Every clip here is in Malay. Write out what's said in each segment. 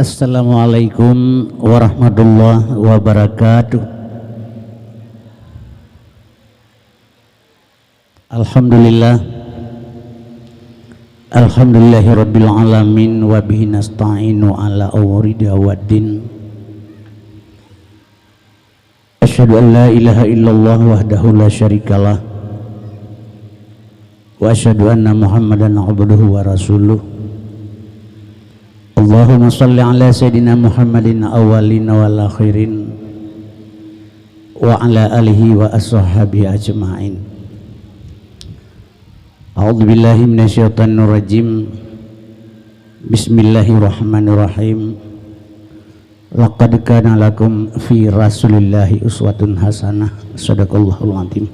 Assalamualaikum warahmatullahi wabarakatuh. Alhamdulillah, alhamdulillahirabbil alamin wa bihi nasta'inu ala umuri waddin. Asyhadu an la ilaha illallah wahdahu la syarikalah wa asyhadu anna Muhammadan abduhu wa rasuluh. Allahumma salli ala sayyidina Muhammadin awwalin wal akhirin wa ala alihi wa ashabihi ajma'in. A'udzu billahi minasyaitonir rajim. Bismillahirrahmanirrahim. Laqad kana lakum fi rasulillahi uswatun hasanah. Shadaqallahul azim.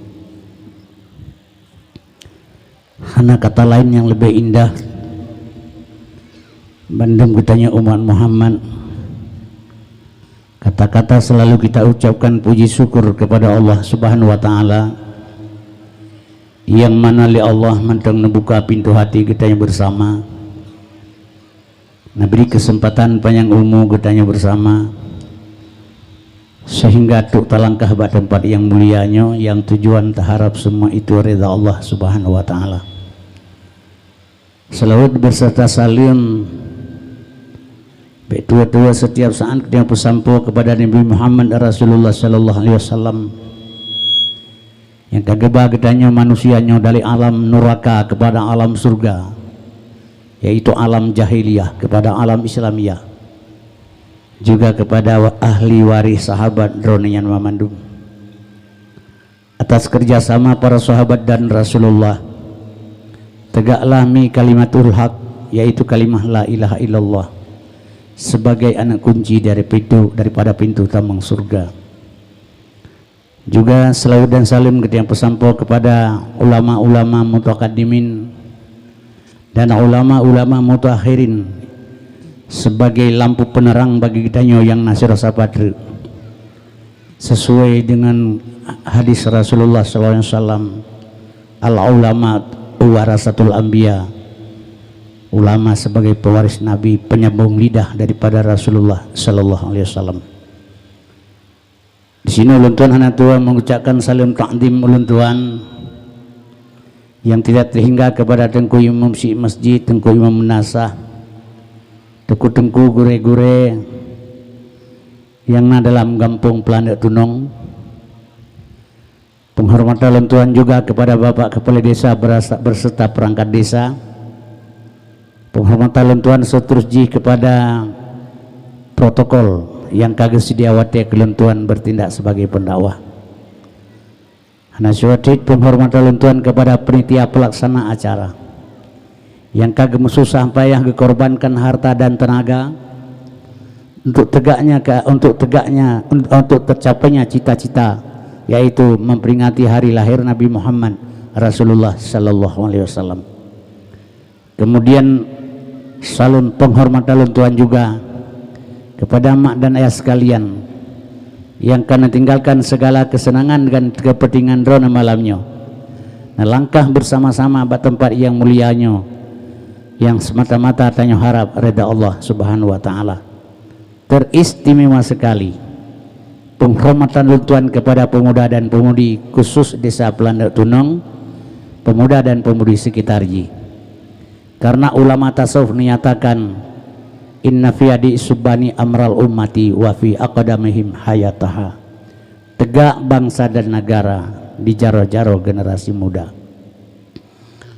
Hana kata lain yang lebih indah bandem kitanya umat Muhammad. Kata-kata selalu kita ucapkan puji syukur kepada Allah Subhanahu wa taala, yang mana li Allah mantang membuka pintu hati kita yang bersama, beri kesempatan panjang umur kita yang bersama, sehingga tuk talangkah pada tempat yang mulianya, yang tujuan terharap semua itu ridha Allah Subhanahu wa taala. Selawat berserta salim tua-tua setiap saat yang bersampo kepada Nabi Muhammad Rasulullah sallallahu alaihi wasallam, yang kageba gedanya manusianya dari alam neraka kepada alam surga, yaitu alam jahiliyah kepada alam Islamiyah, juga kepada ahli waris sahabat dronian mamandum. Atas kerjasama para sahabat dan Rasulullah, tegaklah mi kalimatul haq, yaitu kalimah la ilaha illallah, sebagai anak kunci daripada pintu tambang surga. Juga selawat dan salim yang pesampo kepada ulama-ulama mutaqaddimin dan ulama-ulama mutaakhirin, sebagai lampu penerang bagi kitanya yang nasir sapadri, sesuai dengan hadis Rasulullah SAW, al-ulama warasatul anbiya, ulama sebagai pewaris Nabi, penyambung lidah daripada Rasulullah sallallahu alaihi wasallam. Di sini ulun tuan hana tua mengucapkan salam takdim ulun tuan yang tidak terhingga kepada tengku imam si masjid, tengku imam menasah, tengku gure-gure yang dalam kampung Pelanak Tunong. Penghormatan ulun tuan juga kepada Bapak Kepala Desa berserta perangkat desa. Penghormatan lentuan seterusnya kepada protokol yang kagak sediawati kelentuan bertindak sebagai pendakwah. Hanasyawatit penghormatan lentuan kepada penitia pelaksana acara yang kagak susah payah kekorbankan harta dan tenaga untuk tercapainya cita-cita, yaitu memperingati hari lahir Nabi Muhammad Rasulullah sallallahu alaihi wasallam. Kemudian salam penghormatan tuan juga kepada mak dan ayah sekalian yang karena tinggalkan segala kesenangan dan kepentingan drone malamnya, langkah bersama-sama ke tempat yang mulianya, yang semata-mata tanya harap reda Allah Subhanahu wa taala. Teristimewa sekali penghormatan tuan kepada pemuda dan pemudi khusus Desa Pelanak Tunong, pemuda dan pemudi sekitarnya. Karena ulama tasawuf menyatakan inna fi adi subani amral ummati wa fi aqdamihim hayataha, tegak bangsa dan negara di jaro-jaro generasi muda.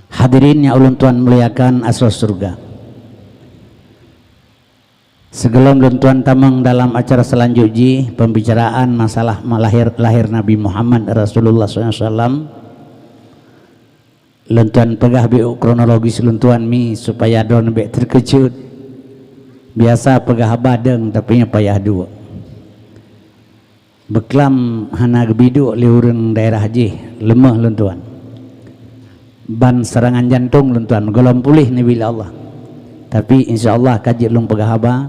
Hadirin yang ulun tuan muliakan asas surga, sebelum ulun tuan tamang dalam acara selanjutnya pembicaraan masalah lahir Nabi Muhammad Rasulullah SAW, lentuan pegah bi kronologis lentuan mi supaya don be terkejut. Biasa pegah badeng tapi nya payah dua. Beklam hana gebidu liurang daerah je lemah lentuan. Ban serangan jantung lentuan golom pulih ni bila Allah. Tapi insyaallah kaji lung pegah haba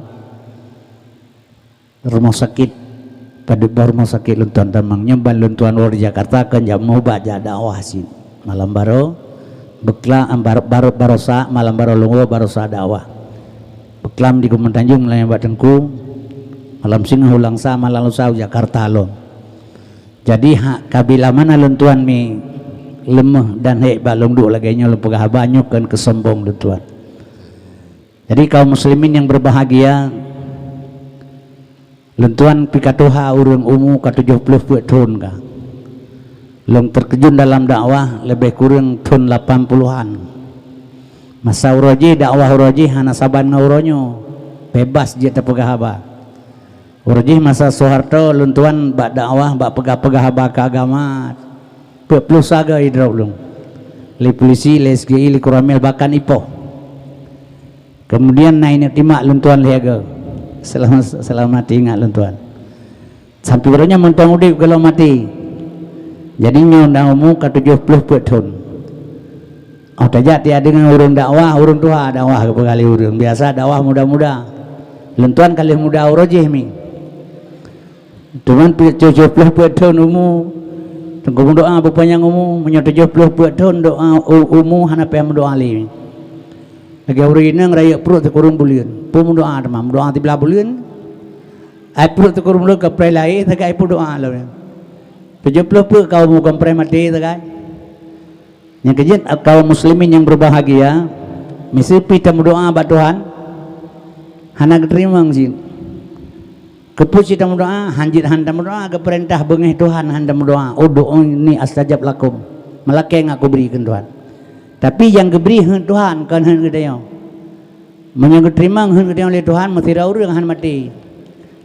rumah sakit pada rumah sakit lentuan tamang nyemban lentuan luar Jakarta kan jam mau baca dakwah sih malam baru bekla barosa malam baru lungo barosa dakwah Peklam di Kuman Tanjung layan batengku malam singa ulang sama lalu sau Jakarta lo. Jadi hak kabila mana lentuan mi lemah dan hek balong duk lagainya lu pegah banyak kan kesombong lentuan. Jadi kaum muslimin yang berbahagia lentuan pikatuha urang umum ka 70 tahun ka. Long terkejun dalam dakwah lebih kurang tahun 80-an. Masa uroji dakwah uroji hana saban ngauronyo bebas je tepegah haba. Uroji masa Soeharto luntuan bak dakwah bak pegah-pegah haba ke agama plus aga hidraulung li polisi li SGI li kuramil bahkan ipo. Kemudian naik timak luntuan liaga selama mati ingat luntuan sampai barunya mentang udip kalau mati jadinya undang umum ke 70 tahun. Oh tajak dia dengan urun dakwah urun tuha dakwah ke kali urun biasa dakwah muda-muda lentuan kali muda urojih mi cuman 70 tahun umum tengku doa berpanjang umum menyo 70 tahun doa umum hana pe doa ali lagi urina ngraya perut kurung bulian pun doa demam doa ti belah bulian ai perut kurung ke pre lai tagai pu doa lo 70 kau mu kompre mati tagai. Yang kejadian kaum muslimin yang berbahagia mesti kita berdoa buat Tuhan hana terima ngin kepus kita berdoa hanjit handa berdoa ke perintah bengih Tuhan handa berdoa oh doa ini astajab lakum melake ngaku berikan Tuhan tapi yang geberi Tuhan kan hen gedayo menyang terima hen gedayo oleh Tuhan mesti raurang han mati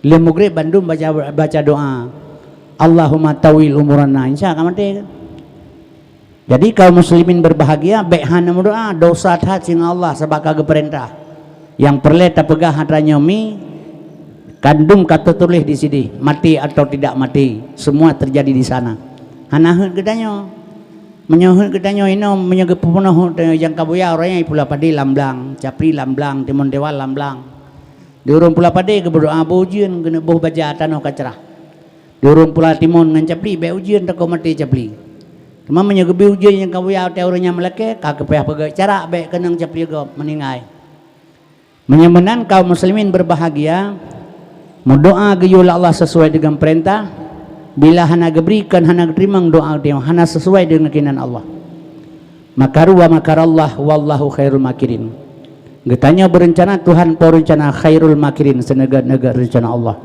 le mugrib Bandung baca doa Allahumma tawil umurana insyaallah mati. Jadi kaum muslimin berbahagia baik hana berdoa dosa hati Allah sebagai perintah yang perlu tapegah hatranya mi kandung kata tulis di sini mati atau tidak mati semua terjadi di sana hana hen gedanyo menyohun gedanyo ino menyege penuh yang kabuya orangnya pula padi lamblang capri lamblang timun dewa lamblang diurung pula padi ke berdoa ujian kena boh baca tanah kacerah diurung pula timun ngan capri be ujian tak mati capri cuma menyegebi ujian yang kau ya teorinya meleke kak kepeh pegai cara baik kenang cap juga meninggai menyemenan kaum muslimin berbahagia berdoa geyul Allah sesuai dengan perintah bila hana geberikan hana terima doa dia hana sesuai dengan keinginan Allah makaru wa makarallah wallahu khairul makirin getanya berencana Tuhan perencana khairul makirin senegak-negak rencana Allah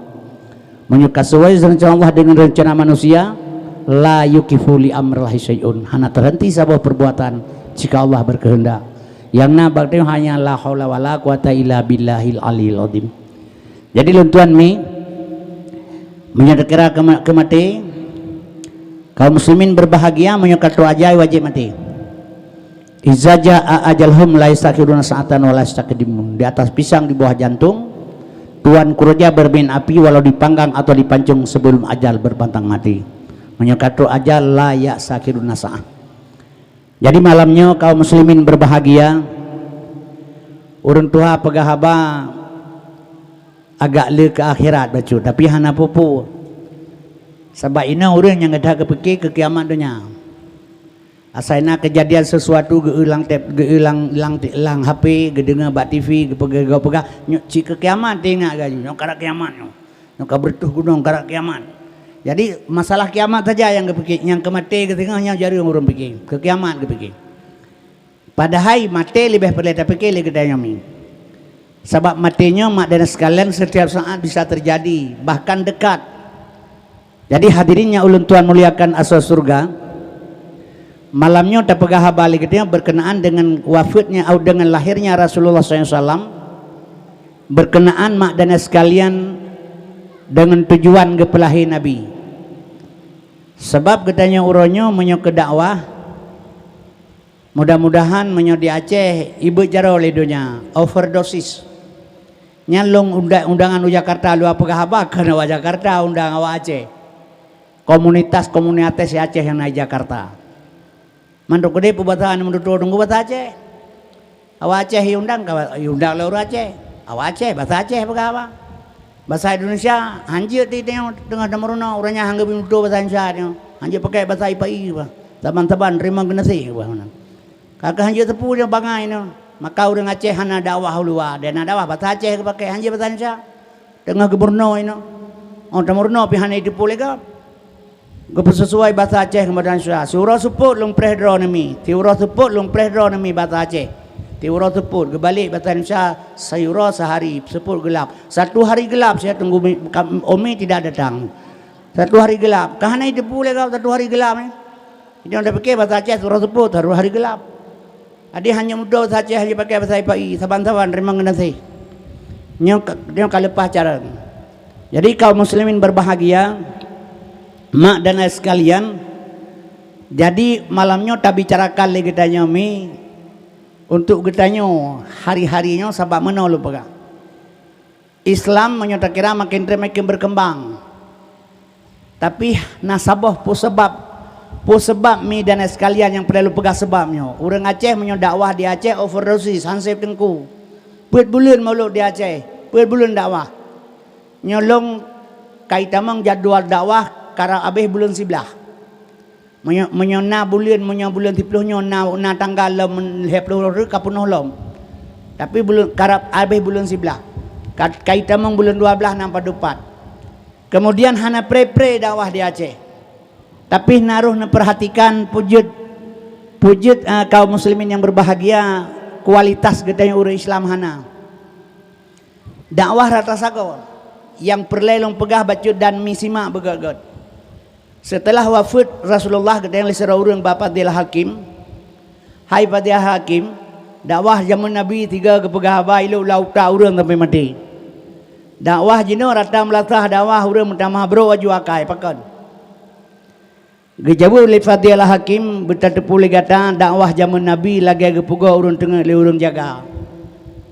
menyuka sesuai rencana Allah dengan rencana manusia la yukifu li amrillahi syai'un hana terhenti sebuah perbuatan jika Allah berkehendak yang nabak itu hanya la haula wala quwata illa billahil aliyil azim. Jadi luntuan mi menyadakira kemati kaum muslimin berbahagia menyokat ajai wajib mati iza jaa ajalhum la yastakhiruna sa'atan wa la yastaqdimun di atas pisang di bawah jantung tuan kuroja bermain api walau dipanggang atau dipancung sebelum ajal berpantang mati menyokatu aja layak sakirun nasa'ah. Jadi malamnya kaum muslimin berbahagia urun tuha pegahaba agak le ke akhirat bacu tapi hana popo sebab ina orang yang ada kepikir ke kiamat dunia asaina kejadian sesuatu geulang lang HP gedengar bak TV pegah nyok ci ke kiamat tengok gaju nyok karak kiamat nyok bertuh gunung karak kiamat. Jadi masalah kiamat saja yang kepikir, yang kemati ketika hanya jari orang pikir, ke kiamat kepikir. Padahal mati lebih perlu terpikir lagi kita nyami. Sebab matinya mak dan sekalian setiap saat bisa terjadi, bahkan dekat. Jadi hadirinnya ulun Tuhan muliakan asal surga. Malamnya terpegah balik kita berkenaan dengan wafatnya atau dengan lahirnya Rasulullah SAW, berkenaan mak dan sekalian dengan tujuan kepelahi Nabi sebab katanya uronyo menyo ke dakwah mudah-mudahan menyo di Aceh ibu jaro oleh dunia overdosis nyalong undangan u Jakarta lu apa kahaba karena wa Jakarta undang awa Aceh komunitas Aceh yang naik Jakarta manduk gede pubatahan manduk tunggu bahasa Aceh awa Aceh undang lor Aceh awa Aceh bahasa Aceh apa kahaba bahasa Indonesia hanjir di tengah damaruna orangnya hanggap itu bahasa Indonesia hanjir pakai bahasa IPI taban-taban terima genasi kakak hanjir tepu dia bangai Maka orang Aceh hana dakwah luar, dan dakwah bahasa Aceh ke pakai hanya bahasa Indonesia. Tengah geburno ini. Orang temurno pi hana itu boleh ke? Sesuai bahasa Aceh ke bahasa Indonesia. Surah support long prehdro nami. Tiurah support long prehdro nami bahasa Aceh. Tiurah support kebalik bahasa Indonesia sayura sehari support gelap. Satu hari gelap saya tunggu Umi tidak datang. Satu hari gelap. Kahana itu boleh ke satu hari gelap ni? Dia orang pakai bahasa Aceh surah support satu hari gelap. Adik hanya mudah saja hanya pakai bahasa IPI saban-saban remang nasi. Dia lepas cara. Jadi kaum muslimin berbahagia, mak dan ayah sekalian. Jadi malamnya tak bicarakan lagi tanya mi untuk getanya hari-harinya sebab mana lu pegang. Islam menyata kira makin berkembang. Tapi nasabah po sebab mi dan sekalian yang perlu pegang sebabnya. Orang Aceh dakwah di Aceh overdosis hansip tengku. Buat bulan maulud di Aceh, buat bulan dakwah. Nyolong kaitamang jadual dakwah kara abih bulan sebelah. Menyona bulan 10 na tanggal menghepluh kapunuh lom. Tapi bulan kara abih bulan sebelah. Kaitamang bulan 12 nampak dupat. Kemudian hana pre dakwah di Aceh. Tapi naruh perhatikan pujud kaum muslimin yang berbahagia kualitas gedanya urang Islam hana. Dakwah rata sago yang perlelong pegah bacut dan misima begagot. Setelah wafat Rasulullah gedanya lisara urang bapa Fadilah Hakim. Hai Fadilah Hakim, dakwah zaman Nabi 3 kepegah bae lu lauta urang sampai mati. Dakwah jino rata melatah dakwah urang mutamah bro aju akai pakon. Gejabu oleh Fadilah Hakim bertatu legata dakwah zaman Nabi lagi gepuga urun tengah le urun jaga.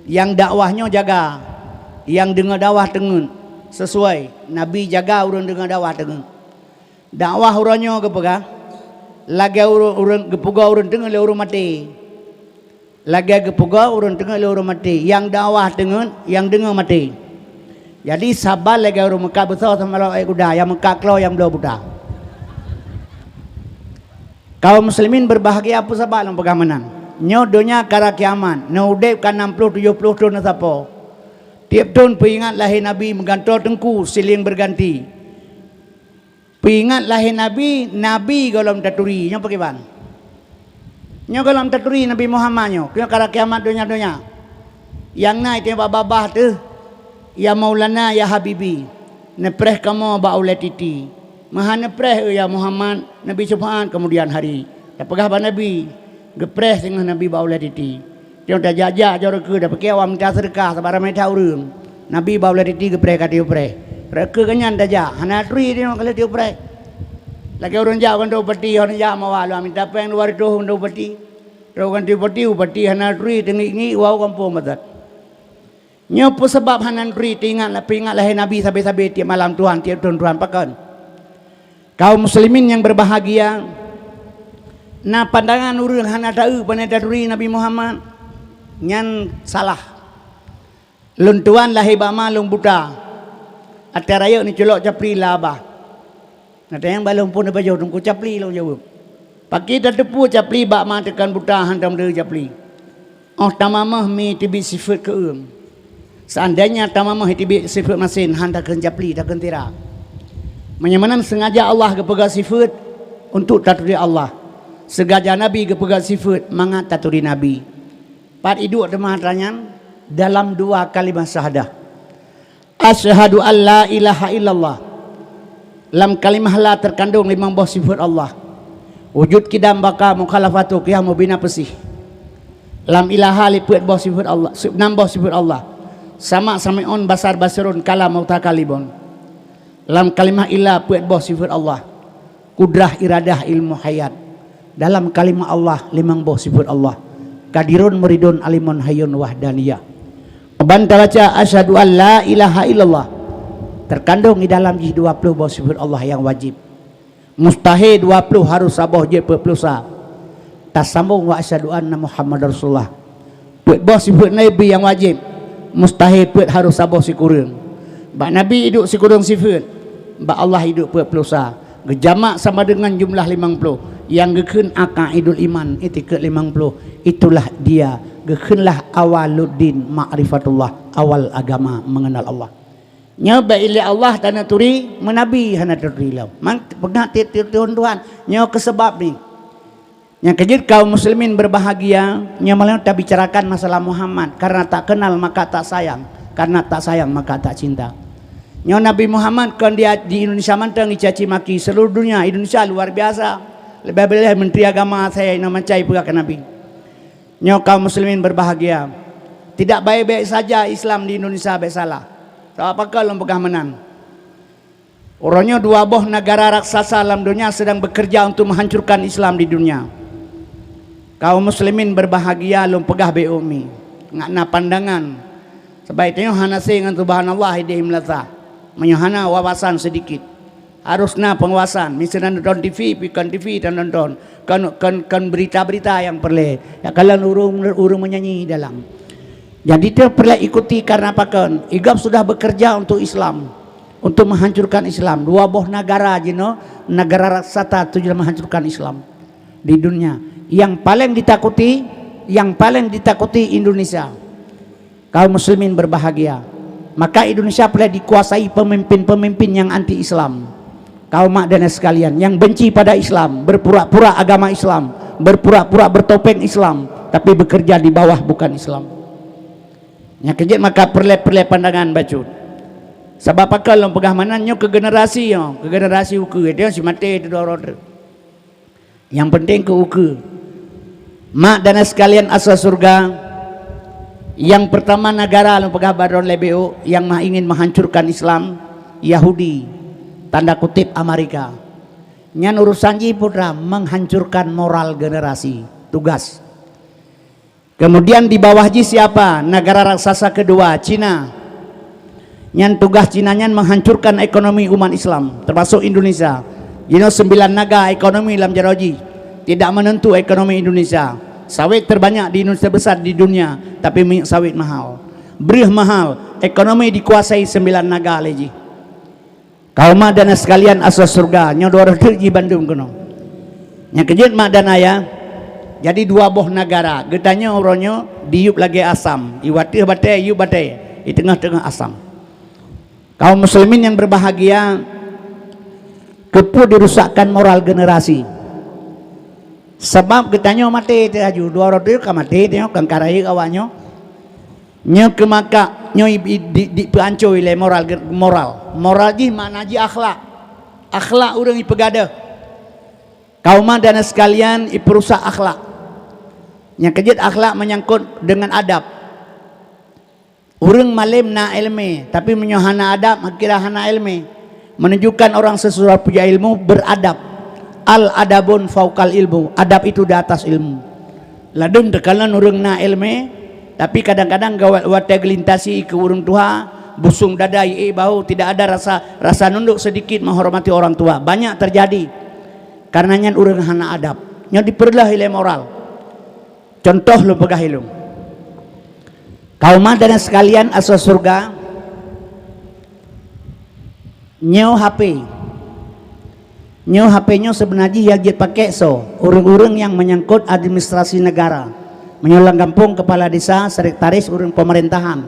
Yang dakwahnya jaga, yang dengar dakwah tengen sesuai. Nabi jaga urun dengar dakwah tengen. Dakwah urannya gepuga lagi urun gepuga urun tengah le urun mati. Lagi gepuga urun tengah le urun mati. Yang dakwah tengen, yang dengar mati. Jadi sabar lagi urun Mekah besar sama lo kuda, yang Mekah klo yang belah budak. Kaum muslimin berbahagia apa sebab dalam pegamanan. Nyodonya kara kiamat. Naudep kan 60-70 tahun nasapo. Tiap tahun peringat lahir Nabi menggantor tengku siling berganti. Peringat lahir Nabi, Nabi golom taturi. Nyo pakai ban. Nyo golom taturi Nabi Muhammad nyo. Kena kara kiamat donya-donya. Yang naik yang babah tu. Ya Maulana ya Habibi. Nepreh kamu ba'ulat titi. Maha nepreh ya Muhammad Nabi Subhan kemudian hari. Dah pegah ba Nabi. Gepreh dengan Nabi baulah titi. Dia dah jajak jauh ke dah pakai awam minta sedekah sabar mai tahu urang. Nabi baulah titi gepreh ka dia preh. Reka kenyan dah jak. Hana tri dia kalau dia preh. Lagi orang jak kan do peti orang jak mawal minta peng luar tu do peti. Do kan dia peti hana tri tengi wau kampung madat. Nyopo sebab hana tri ingatlah lahir Nabi sampai tiap malam Tuhan tiap Tuhan pakon. Kaum muslimin yang berbahagia, na pandangan urang hana tahu panadari Nabi Muhammad nyan salah. Luntuan lahir bama lung buta. Ata raya ni celok capli labah. Nata yang balong pun apa jauh tungku capli long jauh. Pagi dah tepu capli bak ma tekan buta hantam de capli. Oh tamamah mi tibi sifat ke seandainya tamamah tibi sifat masin hantakan capli takkan tira. Menyamanan sengaja Allah kepegang sifat untuk taturi Allah. Sengaja Nabi kepegang sifat mangat taturi Nabi. Pat iduk temah tanyan dalam 2 kalimat syahadah. Asyhadu an la ilaha illallah. Dalam kalimah la terkandung 5 buah sifat Allah. Wujud kidam baka mukhalafatu qiyamu bina pesih. Lam ilaha liput buah sifat Allah, 6 buah sifat Allah. Sama sami'un basar basirun kalam mutakalibun. Dalam kalimah ilah puat boh sifat Allah. Kudrah iradah ilmu hayat. Dalam kalimah Allah 5 boh sifat Allah. Kadirun muridun alimun hayyun wahdaniyah. Banta baca asyhadu an la ilaha illallah. Terkandung di dalam 20 boh sifat Allah yang wajib. Mustahil 20 harus saboh je perplusa. Tasambung wa asyhadu anna Muhammadar Rasulullah. Puat boh sifat Nabi yang wajib. Mustahil puat harus saboh si kurang. Bak Nabi hidup si kurang sifat. Bak Allah hidup perplusa. Gejamak sama dengan jumlah 50. Yang gekun akaidul iman etiket 50. Itulah dia gekeunlah awaluddin ma'rifatullah, awal agama mengenal Allah. Nya baile Allah tanah turi menabi hana turi law. Mang pegah Tuhan nya ke sebab ni. Yang kejut kaum muslimin berbahagia, nya malah tak bicarakan masalah Muhammad, karena tak kenal maka tak sayang, karena tak sayang maka tak cinta. Nya Nabi Muhammad kan dia di Indonesia mantang dicaci maki seluruh dunia. Indonesia luar biasa. Lebih-lebih menteri agama saya yang mencai pegah ke Nabi. Nya kaum muslimin berbahagia. Tidak baik-baik saja Islam di Indonesia baik salah. Tak apakah lom pegah menang. Orangnya dua boh negara raksasa dalam dunia sedang bekerja untuk menghancurkan Islam di dunia. Kaum muslimin berbahagia lom pegah beumi. Ngakna pandangan. Sebaiknya hana dengan subhanallah hidayim latah. Menyahana wawasan sedikit. Harusnya penguasaan. Misalnya nonton TV, pikan TV dan nonton. Kan berita-berita yang perlu. Ya kalian urung menyanyi dalam. Jadi dia perlu ikuti karena apa kan? Igap sudah bekerja untuk Islam, untuk menghancurkan Islam. Dua boh negara jino, negara raksasa tujuan menghancurkan Islam di dunia. Yang paling ditakuti Indonesia. Kaum muslimin berbahagia. Maka Indonesia perlu dikuasai pemimpin-pemimpin yang anti-Islam. Kaum mak dan sekalian yang benci pada Islam, berpura-pura agama Islam, berpura-pura bertopeng Islam, tapi bekerja di bawah bukan Islam. Yang kejut maka perle pandangan bacut. Sebab apa kalau pegah manannya ke generasi uke dia si mati itu dorot. Yang penting ke uke. Mak dan sekalian asal surga. Yang pertama negara yang pegah baron lebeo yang ingin menghancurkan Islam, Yahudi, tanda kutip Amerika. Nyan urusan ji putra menghancurkan moral generasi, tugas. Kemudian di bawah ji siapa? Negara raksasa kedua, Cina. Yang tugas Cina nyan menghancurkan ekonomi umat Islam, termasuk Indonesia. Jino 9 naga ekonomi dalam jaroji. Tidak menentu ekonomi Indonesia. Sawit terbanyak di Indonesia besar di dunia, tapi minyak sawit mahal. Benih mahal, ekonomi dikuasai 9 naga leji. Kaum dan sekalian asas surga, nyodor di Bandung kono. Yang kejut mak dan ayah. Jadi dua boh negara, getanya orangnya diup lagi asam, iwatih batai, iup batai, di tengah-tengah asam. Kaum muslimin yang berbahagia, kepu dirusakkan moral generasi. Sebab getanya mati teraju, dua orang itu mati, tengok kangkarai kawannya, nyo kemaka, nyo di peancoi le moral ji mana ji akhlak orang ipegada. Kaum dan sekalian iperusak akhlak. Yang kejut akhlak menyangkut dengan adab. Urang malim na ilmi, tapi menyohana adab kira hana ilmi. Menunjukkan orang sesuatu punya ilmu beradab. Al adabun faukal ilmu. Adab itu di atas ilmu. Ladung tekalan urang na ilmi, tapi kadang-kadang gawat wate gelintasi ke urang tua, busung dada bau, tidak ada rasa nunduk sedikit menghormati orang tua. Banyak terjadi. Karenanya urang hana adab. Nya diperlah ilmu moral. Contoh lu pegah ilmu. Kaum dan sekalian asal surga, nyew HP nya sebenarnya yang dipakai urang-urang yang menyangkut administrasi negara, menyolang kampung, kepala desa, sekretaris urang pemerintahan.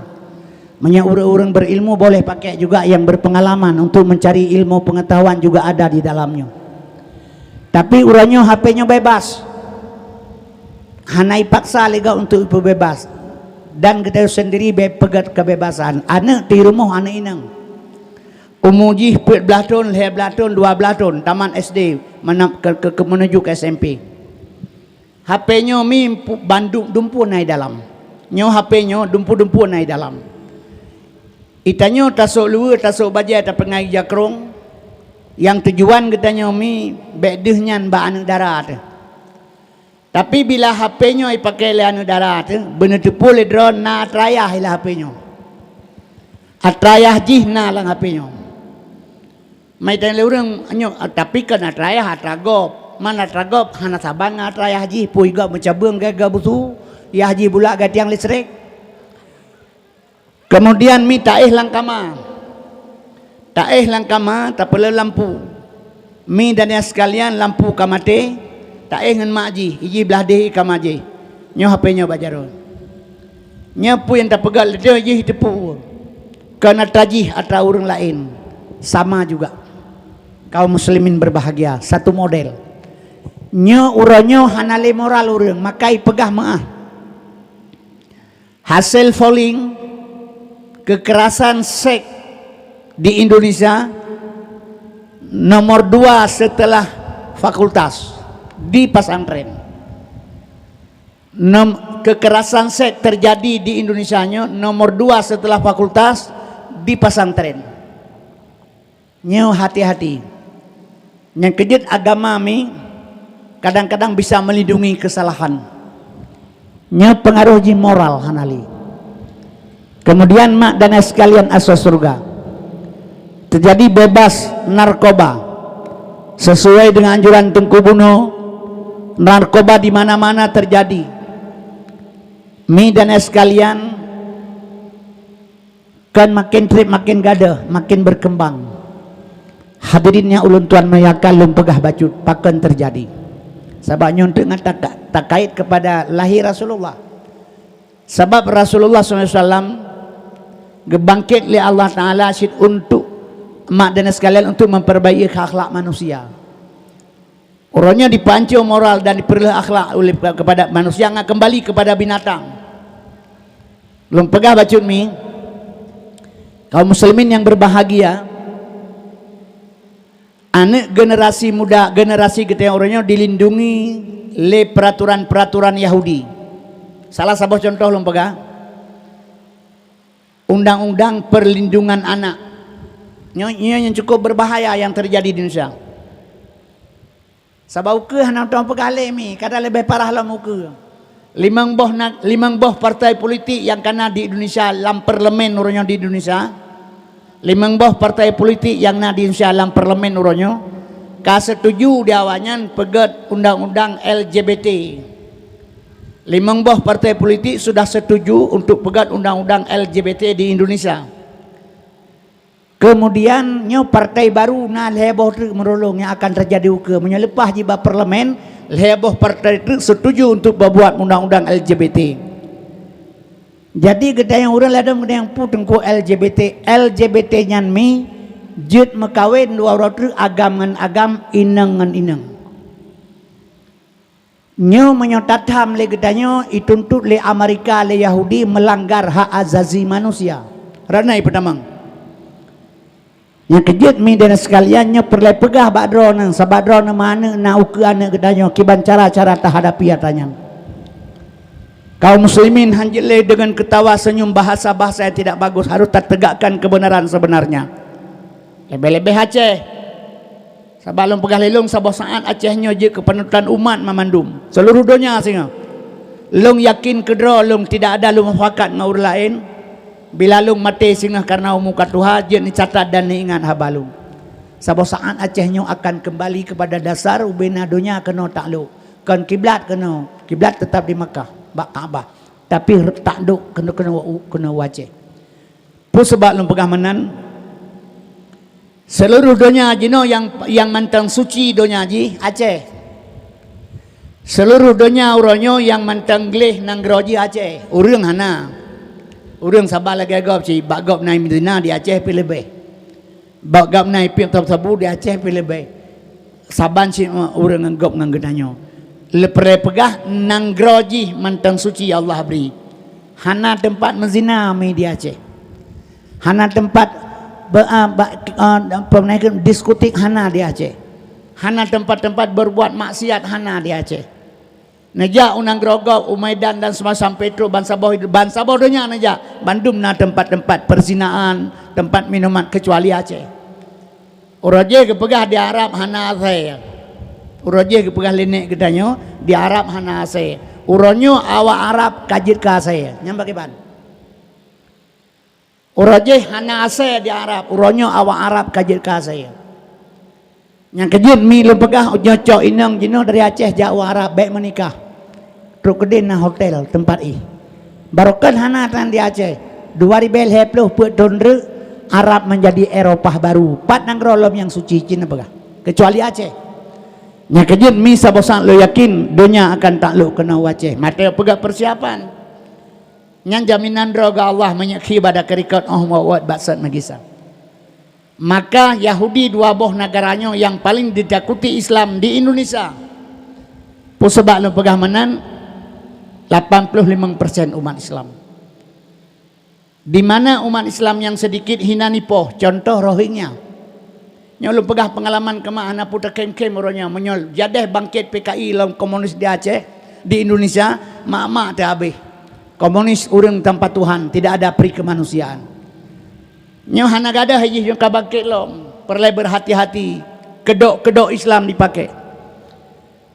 Urang-urang berilmu boleh pakai juga, yang berpengalaman untuk mencari ilmu pengetahuan juga ada di dalamnya. Tapi urangnya HP-nya bebas, hanai paksa lega untuk bebas, dan kita sendiri pegat kebebasan. Anak di rumah anak inang umuji 14 tahun, 11 tahun, 12 tahun taman SD menuju ke SMP. HP-nya mi bandung dumpu naik dalam. Nyo HP-nya dumpu naik dalam. Itanya tasuk luar, tasuk bajai, tak pengai jakrong. Yang tujuan katanya mi bedehnya ba anak darat. Tapi bila HP-nya dipakai oleh anak darat, benar tepul drone na atrayah lah HP-nya. Atrayah jihna lang HP-nya. Mai tanya orang anyo, tapi kan atrayah atragop. Mana atragop hana saban atrayah jih pui ga mencabung ga busu, ya haji pula ga tiang listrik. Kemudian mi taih langkama. Taih langkama tak perlu lampu. Mi dan yang sekalian lampu kamate. Tak ingin mak ji, iji belah dehi kamaji. Nyo HP-nya bajaron. Nyapu yang tak pegal dia je tepu. Kena tajih atau orang lain. Sama juga. Kaum muslimin berbahagia, satu model. Nya uranyo hanale moral urang, makai pegah maah. Hasil falling kekerasan seks di Indonesia nomor 2 setelah fakultas di pesantren. Kekerasan seks terjadi di Indonesia nomor 2 setelah fakultas di pesantren. Nyo hati-hati. Yang kejut agama mi kadang-kadang bisa melindungi kesalahan. Nyo pengaruh ji moral hanali. Kemudian mak dan sekalian asal surga. Terjadi bebas narkoba sesuai dengan anjuran Tengku Buno. Narkoba di mana-mana terjadi. Mi dan sekalian kan makin trip makin gada, makin berkembang. Hadirinnya ulun tuan mayaka lum pegah bacut pakan terjadi. Sebabnya untuk ngata tak kait kepada lahir Rasulullah. Sebab Rasulullah SAW gebangkit oleh Allah Ta'ala syid untuk mak dan sekalian untuk memperbaiki akhlak manusia. Orangnya dipancing moral dan diperlukan akhlak oleh kepada manusia yang kembali kepada binatang. Lum pegah bacut mi kaum muslimin yang berbahagia, anak generasi muda, generasi kita yang orangnya dilindungi oleh peraturan-peraturan Yahudi. Salah satu contoh lom pegah undang-undang perlindungan anak. Ini yang cukup berbahaya yang terjadi di Indonesia. Sabau ke hanam tuan pegale mi, kadang lebih parah lah muka. Limang boh partai politik yang kena di Indonesia dalam parlemen orangnya di Indonesia. Limang boh partai politik yang na di Indonesia dalam parlemen urangnya ka setuju di awalnya pegat undang-undang LGBT. Limang boh partai politik sudah setuju untuk pegat undang-undang LGBT di Indonesia. Kemudian nyo partai baru na heboh tu merolong yang akan terjadi uke menyelepas jiba parlemen heboh partai itu setuju untuk membuat undang-undang LGBT. Jadi kita yang orang ladang yang puteng ko LGBT nyan mi jut mekawin dua orang tu agam ngan agam inang ngan inang. Nyo menyotatam le gedanyo ituntut le Amerika le Yahudi melanggar hak azazi manusia. Ranai pertamang. Yang kejut mi dan sekalian nyo perlu pegah badro nang sabadro na mana na uke anak gedanyo kiban cara-cara tahadapi atanya. Kaum muslimin hanjile dengan ketawa senyum bahasa-bahasa yang tidak bagus harus tegakkan kebenaran sebenarnya. Lebih-lebih Aceh. Sebelum pegah lelong sabah saat Acehnya je kepenutan umat memandum. Seluruh dunia singa. Long yakin kedro long tidak ada long mufakat ngaur lain. Bila long mati singa karena umukat Tuhan je ni catat dan ni ingat habalung. Sabah saat Acehnya akan kembali kepada dasar ubena dunia kena takluk. Kan kiblat kena. Kiblat tetap di Makkah. Kaabah tapi tak duk kena wajib pun sebab lu pegah menan seluruh dunia jino yang mantang suci dunia ji Aceh seluruh dunia uronyo yang mantang gleh nang groji Aceh urang hana urang sabar lagi agop ci bagop nai Medina di Aceh pi lebih bagop nai pi tabu di Aceh pi lebih saban ci urang anggap nang gedanyo lepre pegah nang groji mantang suci Allah beri hana tempat menzina di Aceh hana tempat diskotik hana di Aceh hana tempat-tempat berbuat maksiat hana di Aceh neja unang grogok Umaidan dan semacam Petro bansa bodohnya neja Bandung na tempat-tempat perzinaan tempat minuman kecuali Aceh uraje kepegah di Arab hana saya Uraje kepegah lenek gedanyo di Arab hana ase. Uronyo awak Arab kajit ka ase. Nyam bagaimana? Uraje hana ase di Arab. Uronyo awak Arab kajit ka ase. Yang kejut mi lu pegah nyocok inang jino dari Aceh jauh Arab baik menikah. Truk kedin na hotel tempat i. Barokan hana tan di Aceh. 2020 put donre Arab menjadi Eropah baru. Pat nang rolom yang suci Cina pegah. Kecuali Aceh. Yang kejut mi sabosan lo yakin dunia akan takluk kena wajah. Mata pegak persiapan. Nyan jaminan droga Allah menyekhi pada kerikot wad baksat magisa. Maka Yahudi dua boh negaranya yang paling ditakuti Islam di Indonesia. Pusebak lo pegah menan 85% umat Islam. Di mana umat Islam yang sedikit hina nipoh, contoh Rohingya. Nyolong pegah pengalaman kemana putar kem-kem orangnya menyol jadeh bangkit PKI lawan komunis di Aceh di Indonesia mak-mak tak habis. Komunis urang tanpa Tuhan, tidak ada peri kemanusiaan. Nyo hana gadah haji yang kabangkit lo, perlu berhati-hati. Kedok-kedok Islam dipakai.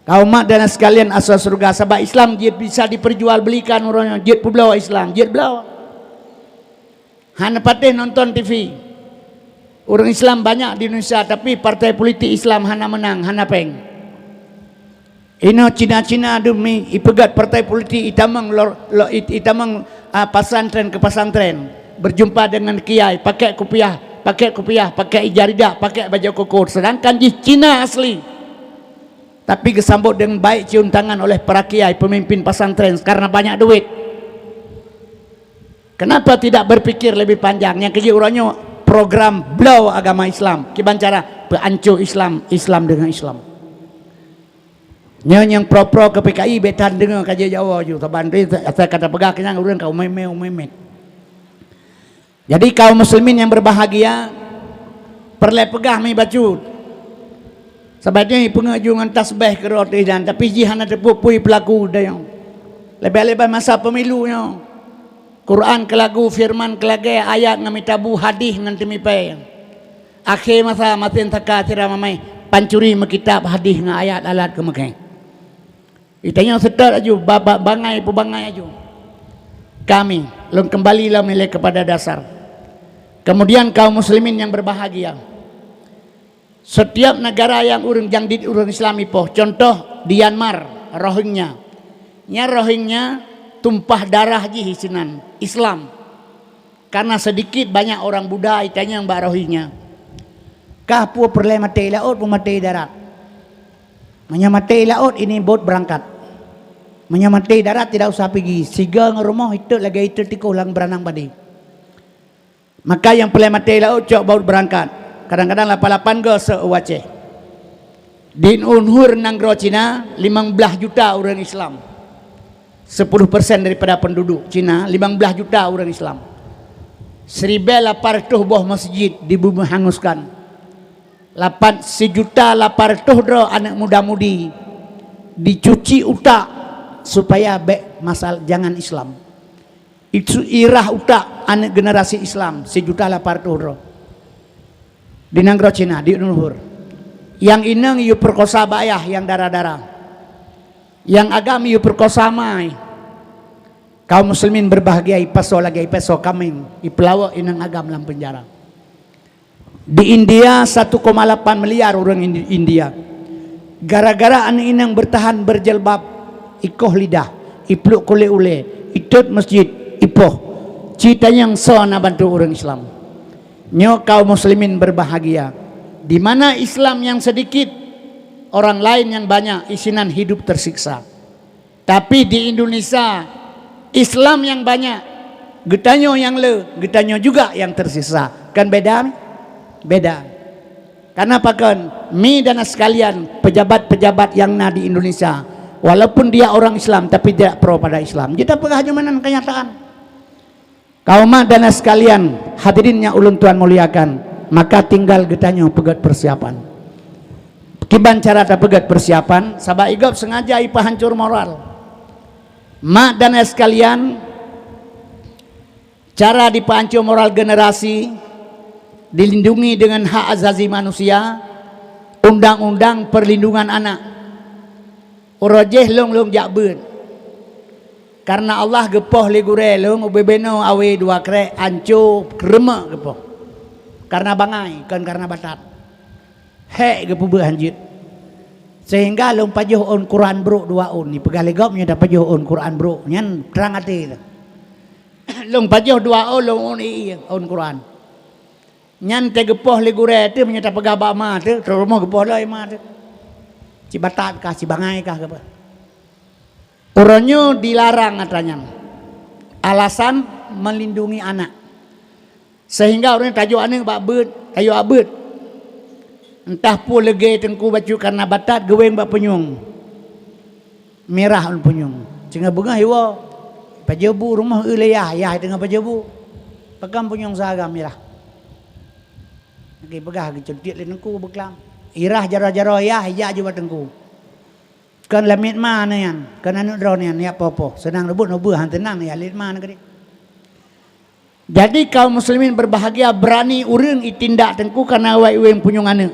Kaum mak dan sekalian asal surga, sebab Islam dia bisa diperjualbelikan orangnya. Dia pula Islam, dia belawa. Hana patih nonton TV. Orang Islam banyak di Indonesia, tapi partai politik Islam hana menang, hana peng. Ino Cina-Cina demi ipegat partai politik itamang pasantren ke pasantren berjumpa dengan kiai pakai kopiah, pakai ijaridah, pakai baju koko. Sedangkan di Cina asli, tapi disambut dengan baik cium tangan oleh para kiai pemimpin pasantren karena banyak duit. Kenapa tidak berpikir lebih panjang? Yang keji orangnya program blow agama Islam, kibancara peancur Islam dengan Islam. Yang pro-pro ke PKI betan dengan kaji Jawa juga bantu saya kata pegah kenyang urang kau memet. Jadi kaum muslimin yang berbahagia perle pegah mi bacut. Sebabnya pengajuan tasbih ke roti dan tapi jihana terpupui pelaku dayang. Lebih-lebih masa pemilunya. Quran ke lagu firman ke lagi ayat ngami tabu hadis nanti mi pe. Akhir masa matin takatira mamai pancuri kitab hadis dengan ayat alat ke makai. Itanya sedar aju bangai aju. Kami long kembalilah milik kepada dasar. Kemudian kaum muslimin yang berbahagia. Setiap negara yang di urang Islami poh, contoh Myanmar, Rohingya. Nya Rohingya tumpah darah ji hisinan Islam. Karena sedikit banyak orang Buddha itanya yang Rohingya. Kah pu perle mati laut pu mati darat. Menyamati laut ini bot berangkat. Menyamati darat tidak usah pergi. Siga ngerumah itu lagi itu tikuh lang beranang badi. Maka yang perle mati laut cok baut berangkat. Kadang-kadang 88 ke se-Aceh. Di Unhur Nanggro Cina 15 juta orang Islam. 10% daripada penduduk Cina 15 juta orang Islam. 1,800 buah masjid dibumi hanguskan. 1,800,000 anak muda-mudi dicuci utak supaya masal jangan Islam. Itu irah utak anak generasi Islam 1,800,000 di Nanggro Cina di Unhur. Yang inang yu perkosa bayah yang darah-darah. Yang agama yu perkosa mai. Kaum muslimin berbahagia ipaso lagi ipaso kaming ipelawa inang agam dalam penjara. Di India 1,8 miliar orang India. Gara-gara anak inang bertahan berjilbab, ikoh lidah, ipluk kule ule, itut masjid, ipoh. Cita yang sona bantu orang Islam. Nyo kaum muslimin berbahagia. Di mana Islam yang sedikit, orang lain yang banyak, isinan hidup tersiksa. Tapi di Indonesia, Islam yang banyak, getanyo yang getanyo juga yang tersisa. Kan beda? Beda. Karena apa kan? Mi dan sekalian pejabat-pejabat yang di Indonesia, walaupun dia orang Islam tapi tidak pro pada Islam. Kita penghajamanan kenyataan. Kaum dan sekalian, hadirin yang ulun Tuhan muliakan, maka tinggal getanyo pegat persiapan. Kiban cara tak pegat persiapan, sabah igap sengaja ipa hancur moral. Mak dan sekalian, cara dipancur moral generasi dilindungi dengan hak azazi manusia, undang-undang perlindungan anak. Urajeh long jakbun. Karena Allah gepoh ligure long ubebeno awe dua kre anco krema gepoh. Karena bangai kan karena batat. Hek gepu berhanjit. Sehingga long pajuh on Quran bro dua on ni pegalegop nya dapat pajuh on Quran bro nyan terang ati. Long pajuh dua on long on on Quran. Nyan te gepoh ligure tu menyata pegaba ma tu rumah gepoh lai ma tu. Cibatat kah cibangai kah apa. Uronyo dilarang katanya. alasan melindungi anak. Sehingga orang tajuk anak bakbet, tajuk abet. Entah pun legay tengku baju karena batat geweng bak penyung. Merah on penyung. Cenga bengah iwa. Pajebu rumah ulayah ya tengah pajebu. Pegang penyung saga merah. Okey pegah kecentit le tengku beklam. Irah jara-jara ya juga tengku. Kan lamit mana yan? Kan anu drone yan ya apa-apa. Senang rebut han tenang ya lit mana ke. Jadi kaum muslimin berbahagia berani urang itindak tengku karena awak weng punyung anak.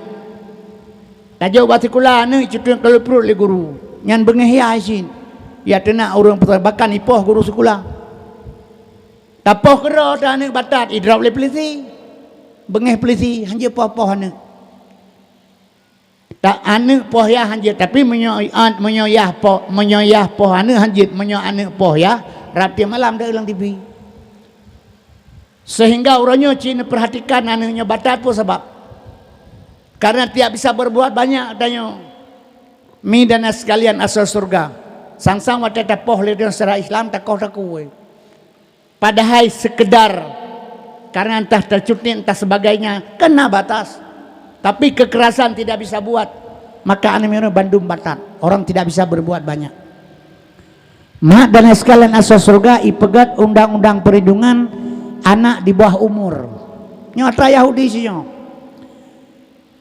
Tajau batikula anak cutuan kalau perut le guru. Nyan bengeh ya isin. Ya tenak orang pertabakan ipoh guru sekolah. Tapoh kera ta anak batat idrap le polisi. Bengeh polisi hanje poh-poh anak. Tak anak poh ya hanje tapi menyoyah poh anak hanje menyo anak poh ya rap tiap malam dah ulang TV. Sehingga orangnya Cina perhatikan anaknya batat pun sebab karena tiap bisa berbuat banyak tanya. Mi dan sekalian asal surga. Sang-sang wata tapoh ledan secara Islam takoh-takoh. Padahal sekedar karena entah tercuti entah sebagainya kena batas. Tapi kekerasan tidak bisa buat. Maka anemira Bandung batat. Orang tidak bisa berbuat banyak. Mak dan sekalian asal surga ipegat undang-undang perlindungan anak di bawah umur. Nyata Yahudi sih.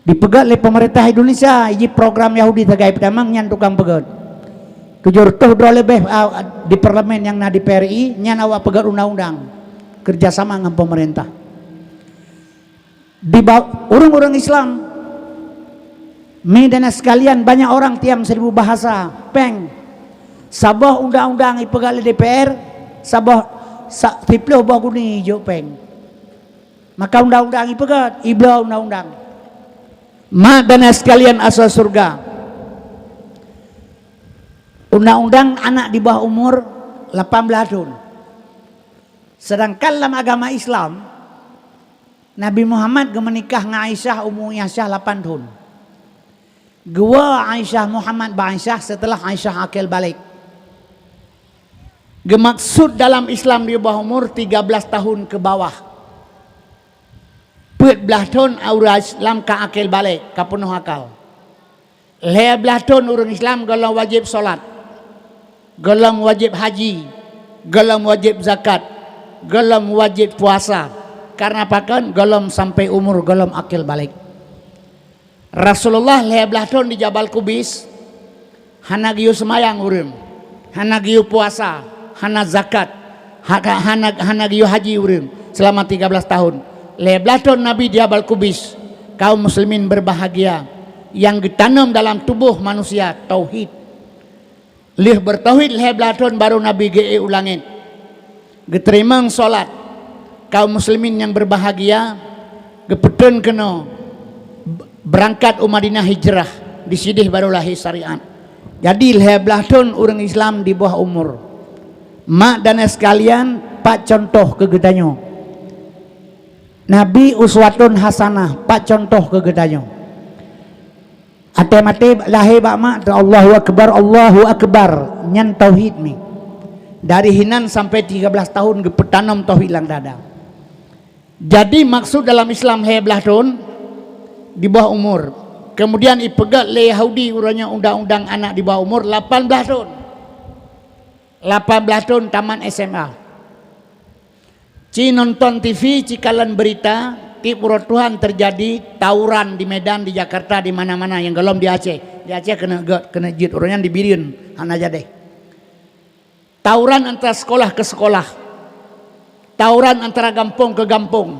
Dipegat oleh pemerintah Indonesia. Ini program Yahudi tagay pedamang nyan tukang pegat. Kejur tuh dua lebih di parlemen yang di PRI nyan awak pegat undang-undang kerjasama dengan pemerintah. Di orang-orang Islam medana sekalian banyak orang tiang 1000 bahasa peng sabah undang-undang ipegat oleh DPR sabah tiploh bah guni hijau peng maka undang-undang ipegat iblau undang-undang. Mak dan sekalian asal surga. Undang-undang anak di bawah umur 18 tahun. Sedangkan dalam agama Islam Nabi Muhammad menikah dengan Aisyah umurnya Aisyah 8 tahun. Gua Aisyah Muhammad ba Aisyah setelah Aisyah akil balik. Gemaksud dalam Islam di bawah umur 13 tahun ke bawah. 14 tahun orang Islam ka akil balik, ka penuh akal. 15 tahun orang Islam galau wajib solat, galau wajib haji, galau wajib zakat, galau wajib puasa. Karena apa kan? Galau sampai umur galau akil balik. Rasulullah 15 tahun di Jabal Kubis, hana giu semayang urang, hana giu puasa, hana zakat, hana giu haji urang selama 13 tahun. 15 tahun Nabi di Jabal Kubis, kaum muslimin berbahagia yang ditanam dalam tubuh manusia tauhid. Lih bertauhid 15 tahun baru Nabi ge ulangin. Geterima salat. Kaum muslimin yang berbahagia gepeten kena berangkat Madinah hijrah di sidih baru lahir syariat. Jadi 15 tahun orang Islam di bawah umur. Mak dan sekalian pak contoh kegedanyo. Nabi uswatun hasanah, pak contoh kegedanyo. Ate-mate lahir bak mak Allahu akbar nyan tauhid mi. Dari hinan sampai 13 tahun gepetanam tauhid lang dada. Jadi maksud dalam Islam 15 tahun di bawah umur. Kemudian ipegat le Yahudi urangnya undang-undang anak di bawah umur 18 tahun. 18 tahun taman SMA. Ci nonton TV, ci kalan berita, di Purotuhan terjadi tawuran di Medan, di Jakarta, di mana-mana yang gelom di Aceh. Di Aceh kena jid orangnya di Birin, hana jadeh. Tawuran antara sekolah ke sekolah. Tawuran antara kampung ke kampung.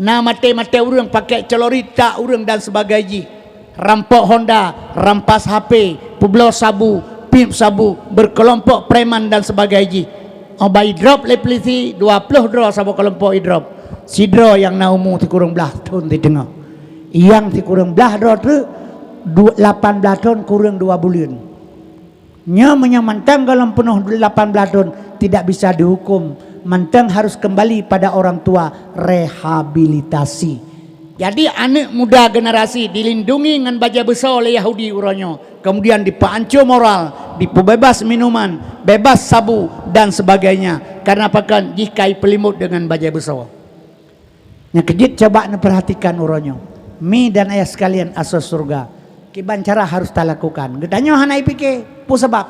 Nah mate-mate urang pakai celorita urang dan sebagainya. Rampok Honda, rampas HP, publo sabu, pimp sabu, berkelompok preman dan sebagainya. Obai drop le polisi 20 draw sama kelompok idrop. Si draw yang naumu ti kurang belah tahun ti tengah. Yang ti kurang belah draw tu 18 tahun kurang 2 bulan. Nya menyamantang kalau penuh 18 tahun tidak bisa dihukum. Mantang harus kembali pada orang tua rehabilitasi. Jadi anak muda generasi dilindungi dengan baja besar oleh Yahudi uronyo. Kemudian dipancur moral, dipebebas minuman, bebas sabu dan sebagainya. Karena apakan jikai pelimut dengan baja besar. Yang kejit coba perhatikan uronyo. Mi dan ayah sekalian asas surga. Kiban cara harus tak lakukan. Gedanya hanai pikir, pu sebab.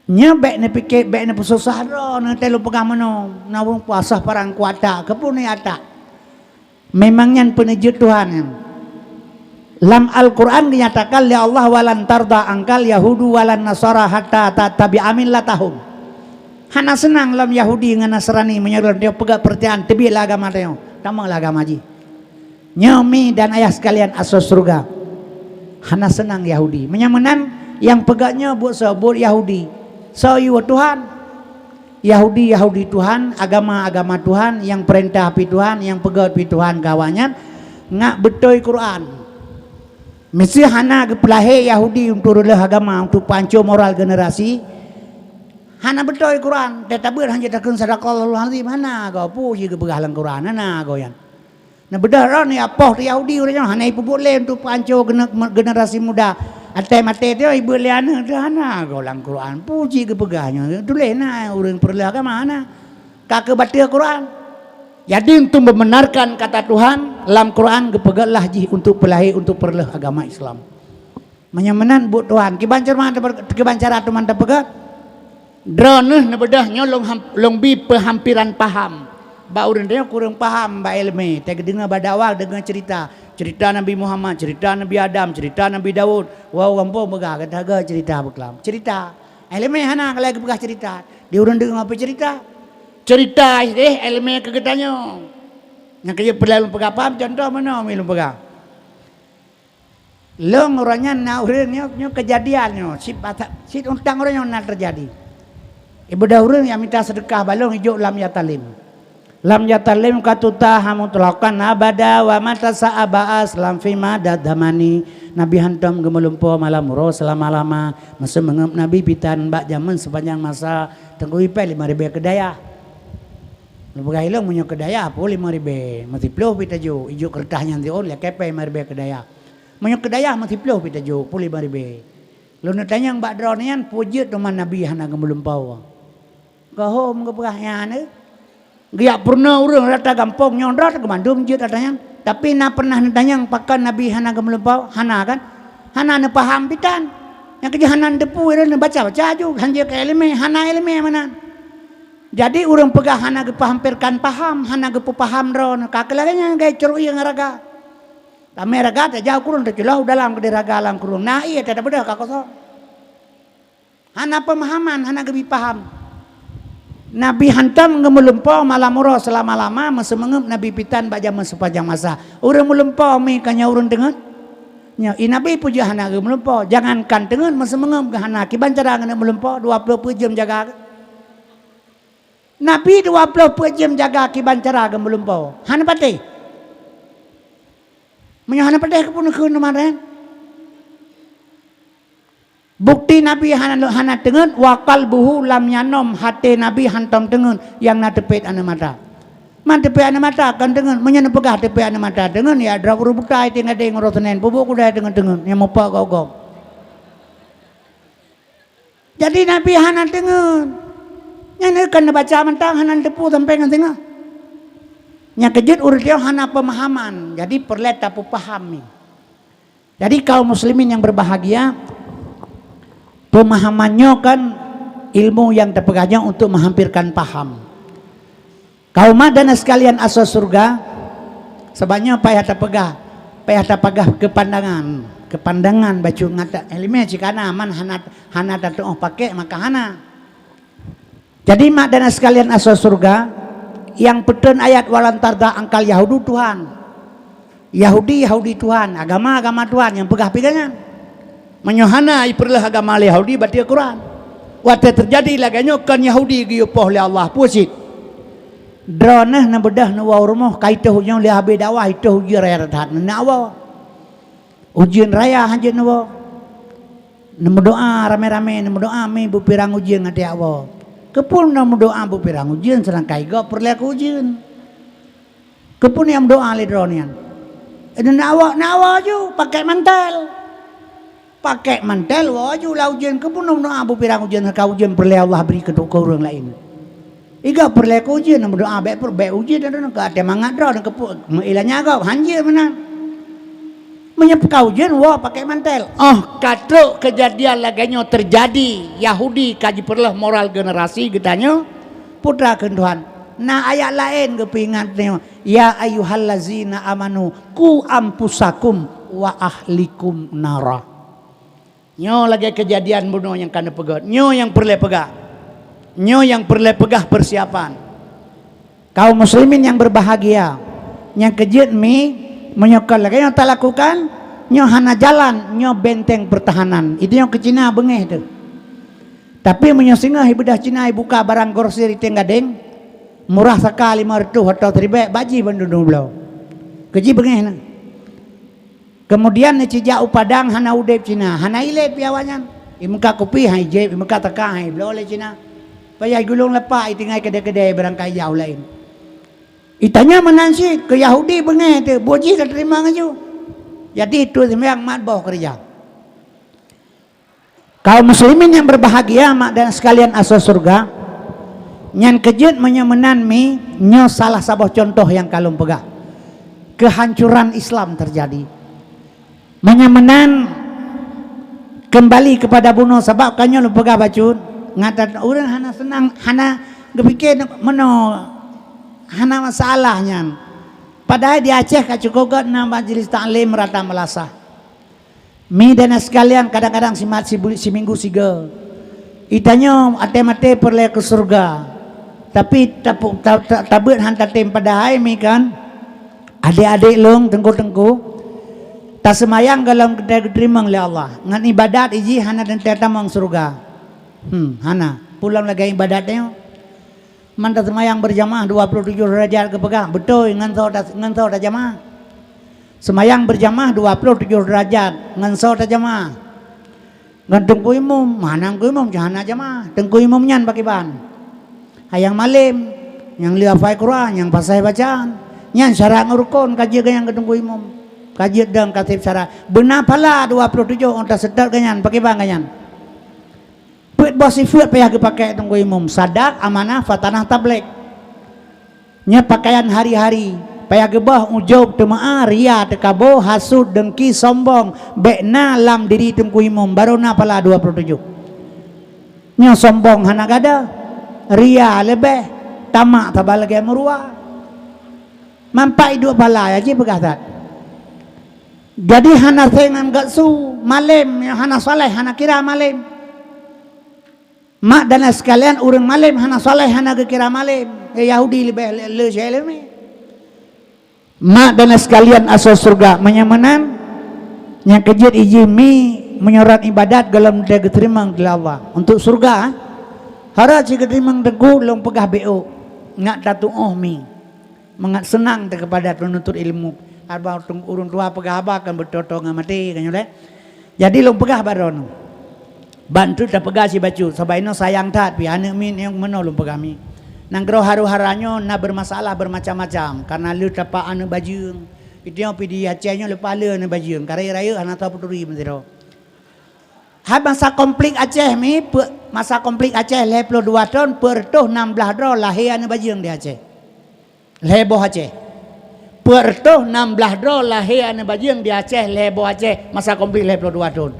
Nya bek ne pikir, bek ne susah ro, ne telu pegang mano, nawung puasa parang kuata, kepune ata. Memangnya penejut Tuhan. Dalam Al-Quran dinyatakan ya Allah walan tarda angkal Yahudu walan Nasara hatta tattabi'a millatahum. Hana senang lam Yahudi dengan Nasrani menyuruh dia pegang percayaan tebi agama dia. Tamang agama ji. Nyomi dan ayah sekalian asas surga. Hana senang Yahudi. Menyamanan yang pegaknya buat sebut Yahudi. So you Tuhan. Yahudi Tuhan, agama Tuhan, yang perintah pi Tuhan, yang pegat pi Tuhan kawannya ngak betul Quran. Mesti hana kepelahe Yahudi untuk rela agama untuk pancur moral generasi. Hana betul Quran, tetapi hanya takun sadaqallahul azim hana kau puji ke pegalang Quran hana kau yang. Nah bedaran ni apa Yahudi urang hana ibu boleh untuk pancur generasi muda. Ate-mate dia ibu liana hana golang Quran puji ke pegahnya tulen na urang perlah ke mana kak baca Quran. Jadi untuk membenarkan kata Tuhan dalam Quran kepegatlah ji untuk pelahi untuk perlah agama Islam. Menyamanan buat Tuhan kibancara tu mantap pegat drone na bedahnya long bi pehampiran paham ba urang dia kurang paham ba ilmu teh dengar badawal dengan cerita Nabi Muhammad, cerita Nabi Adam, cerita Nabi Daud. Wow, kampung begah kata cerita berkelam. Cerita. Eleme hana kalau begah cerita. Dia orang dengar apa cerita? Cerita eleme kegetanya. Yang kerja perlu pegah paham contoh mana milum pegah. Long orangnya na urangnya kejadiannya. Si untang orangnya nak terjadi. Ibu dah urang yang minta sedekah balong hijau lam yatalim. Lam yatalim katuta hamutlakan abada wa mata sa'aba'as lam fima dadamani. Nabi hantam gemelumpo malam muro selama-lama masa mengep Nabi pitan bak zaman sepanjang masa tengku ipe 5.000 kedaya. Lepas ilong punya kedaya apa 5.000 mati puluh pita jo ijo kertahnya nanti on ya kepe 5.000 kedaya. Punya kedaya mati puluh pita jo 5.000. Lu natanya yang bak dronian pujut teman Nabi hana gemelumpo. Gahom keperahnya ne. Dia pernah orang rata gampong nyondrat ke Bandung je katanya. Tapi na pernah nanya pakan Nabi hana gemlepau hana kan. Hana ne paham pitan. Yang kerja hana depu dia baca-baca aju hanya ke ilmu hana ilmu mana. Jadi orang pegah hana ke pahampirkan paham, hana ke paham ron. Kakelaganya gaya cerui yang raga. Tapi raga tak jauh kurun tak jelau dalam ke raga alam kurun. Nah iya tak beda kakoso. Hana pemahaman, hana ke paham. Nabi hantam ngemelempau malam murah selama-lama masa mengep Nabi pitan baca sepanjang masa. Orang melempau mi kanya orang dengan. Nya Nabi puja hana ngemelempau. Jangankan dengan masa mengep hana kiban cara ngene melempau 20 jam jaga. Nabi 20 jam jaga kiban cara ngemelempau. Hana patih. Menyo hana patih kepun keun kemarin. Bukti Nabi hana tengen wakal buhu lam yanom hati Nabi hantam tengen yang na tepet ana mata. Man tepet ana mata kan tengen menyana pegah tepet ana mata tengen ya dra uru bukai tinggal deng rotonen bubuk kuda tengen yang mopa gogong. Jadi Nabi hana tengen. Nya kan baca mentang hana tepu sampai ngan nya kejut urut dia hana pemahaman. Jadi perlu tapu pahami. Jadi kaum muslimin yang berbahagia pemahamannya kan ilmu yang terpegahnya untuk menghampirkan paham. Kaum dan sekalian asal surga sebanyak payah terpegah kepandangan baca ngata ilmu jika aman hana datang pakai maka hana. Jadi mak dan sekalian asal surga yang peten ayat walantarda angkal Yahudi Tuhan. Yahudi Tuhan, agama Tuhan yang pegah-pegahnya. Menyohana iperlah agama Yahudi baca Quran. Waktu terjadi laganya kan Yahudi giupoh oleh Allah pusit. Droneh na bedah na rumah kaita hujung li habe dakwah itu ujian raya rahat na awa. Ujian raya hanje na wa. Na doa rame-rame na doa me bupirang ujian ngati awa. Kepun na doa bupirang ujian serang kaiga perle ujian. Kepun yang doa le dronian. Nawa ju pakai mantel. Pakai mantel waju lah ujian kepun doa bu pirang ujian ka ujian perle Allah beri ke orang lain. Iga perle ku ujian doa be ujian dan ka ate mangat dro kepun ilanya kau hanje menang. Menyepka ujian wah pakai mantel. Oh katruk kejadian laganya terjadi Yahudi kaji perlah moral generasi getanya putra Tuhan. Nah ayat lain kepingatnya ya ayyuhallazina amanu ku ampusakum wa ahlikum nara. Nyo lagi kejadian bunuh yang kana pegat. Nyo yang perle pegah. Nyo yang perle pegah persiapan. Kaum muslimin yang berbahagia. Yang kejut mi menyokal lagi yang tak lakukan. Nyo hana jalan, nyo benteng pertahanan. Itu yang ke Cina bengeh tu. Tapi menyosinga ibadah Cina buka barang grosir itu gadeng. Murah sekali martu atau teribek baji bandung belau. Keji bengeh na. Kemudian cijak upadang hana udep Cina, hana ilep piawanyan. Imuka kopi hai jeb, imuka taka hai belau oleh Cina. Payah gulung lepak itingai kedai-kedai barangkai jauh lain. Itanya menansi ke Yahudi bengeh tu, boji tak terima ngaju. Jadi itu sembahyang mat bawah kerja. Kaum muslimin yang berbahagia mak dan sekalian asal surga. Nyan kejut menyemenan mi nyo salah sabah contoh yang kalung pegah. Kehancuran Islam terjadi. Menyemenan kembali kepada bunuh sebab kanyo lu pegah bacun ngatat urang hana senang hana gepikir meno hana masalahnya. Padahal di Aceh kacukugat na majelis taklim rata melasah. Mi dan sekalian kadang-kadang si minggu siga. Itanyo ate-mate perle ke surga. Tapi tabut hantar tem pada hai mi kan. Adik-adik long tengku-tengku tak semayang dalam diterima oleh Allah. Ngan ibadat iji hana dan terta mang surga. Hana pulang lagi ibadatnya. Manta semayang berjamaah 27 derajat kepegang. Betul ngan so ta jamaah. Semayang berjamaah 27 derajat ngan so ta jamaah. Ngan tengku imum, mana tengku imum jangan jamaah. Tengku imum nyan pakai ban. Hayang malim, yang lihat hafal Quran, yang pasai bacaan. Nyan syarat ngerukun kaji yang ketengku imum. Kaji dan katib cara benar pala 27 untuk sedar ganyan pakai bang ganyan put bosi food payah dipakai tunggu imum sadak amanah fatanah tablek nya pakaian hari-hari payah gebah ujub temaah ria tekabo hasud dengki sombong bekna lam diri tunggu imum baru na pala 27 nya sombong hana gada ria lebih tamak tabal lagi merua mampai dua pala ya ji berkata. Jadi hana sengan gak su malim hana soleh hana kira malim. Mak dan sekalian urang malim hana soleh hana kira malim. Yahudi lebih le seleme. Mak dan sekalian asal surga menyamanan yang kejut iji mi menyorat ibadat dalam dia keterima oleh Allah. Untuk surga harap si keterima teguh long pegah BO ngat datu mi mengat senang kepada penuntut ilmu. Arba urun tua pegah akan bertotong mati kan yole. Jadi lo pegah baron. Bantu tak pegah si bacu. Sebab ini sayang tat pi ane min yang meno lo pegah mi. Nang gro haru-haranyo na bermasalah bermacam-macam karena lu tapak ane bajung. Itu yang pi di Acehnya lepas le ane bajung. Karaya-raya ana tahu peduri mentero. Ha masa konflik Aceh mi masa konflik Aceh 22 tahun pertuh 16 dro lahir ane bajung di Aceh. Leboh Aceh. Pertuh 16 dro lahir ane bajing di Aceh lebo Aceh masa konflik 22 tahun.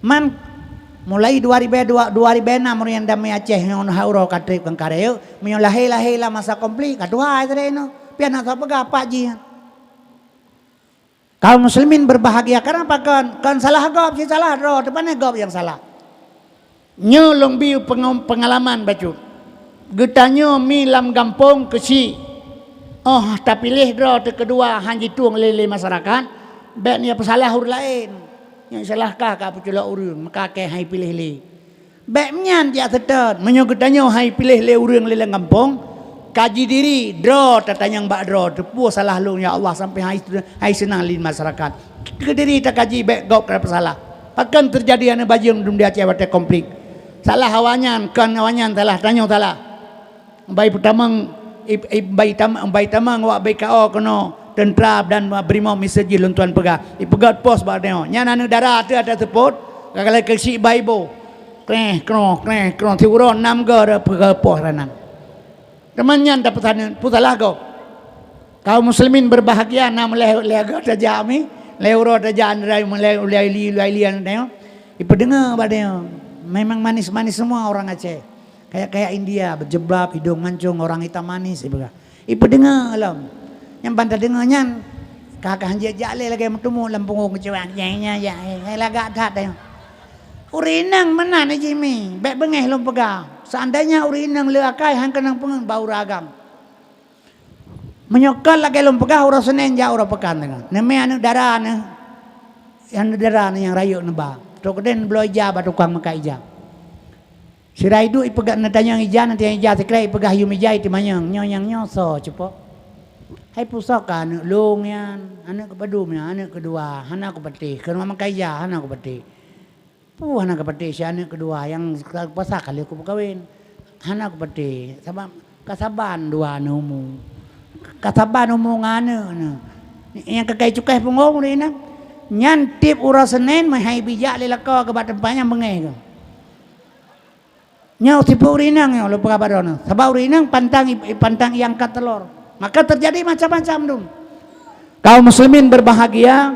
Man mulai 2006 murian damai Aceh yang hauro katrip kan kareo menyo lahir lah masa konflik kadua tadi no pian atau apa ji. Kaum muslimin berbahagia karena apa kan salah gob si salah dro depannya gob yang salah. Nyo long biu pengalaman bacu. Getanyo mi lam gampung kesi. Oh, tapi pilih draw kedua hanji tuang lele masyarakat. Bet ni apa salah hur lain. Yang salahkah ka pucula urang maka ke hai pilih le. Bet nyan dia setet menyogetanyo hai pilih le urang lele kampung. Kaji diri draw tatanyang bak draw tepu salah lu ya Allah sampai hai senang lin masyarakat. Ke diri tak kaji bet gop apa salah. Akan terjadi ane bajing dum dia cewek konflik. Salah hawanyan kan hawanyan salah tanyo salah. Baik pertama bayi tamang wak BKO kono tentera dan brimob miseji luntuan pegah ipegat pos badeo nya anu dara tu ada teput kalau ke si baibo kreh kron tiuron 6 ge pegah pos ranan temannya dapat putalah go kaum muslimin berbahagia nam lega saja ami leuro saja andrai lailian deo ipedenga badeo memang manis-manis semua orang Aceh kayak India berjebab hidung mancung orang hitam manis ipedenga alam yang bantah dengannya kakak hanjak jale lagi bertemu lampung kecewa nya lagak dah dah urinang mana ni Jimmy baik bengeh lom pegah seandainya urinang leakai hang kenang pengen bau ragam menyokal lagi lom pegah urang Senen jauh urang pekan dengan neme anu darah yang rayu neba tok den blow ija ba tukang maka ija si raidu ipegak natanya ija nanti ija sekrai ipegah yum ija itu manyang nyonyang nyoso cepo hai pusaka anak long yan anak kepadumnya anak kedua anak kepetih ke rumah kaya anak kepetih anak kepetih si anak kedua yang puasa kali aku kawin anak kepetih sama kasaban dua numu kasaban numu ngane yang kekai cukai punggung ni nak nyantip urang Senen mai bijak lelaka ke bat tempatnya mengeh ke nyau tipu urinang yo lupa kabarona sabab urinang pantang yang kat telur. Maka terjadi macam-macam dong. Kaum muslimin berbahagia.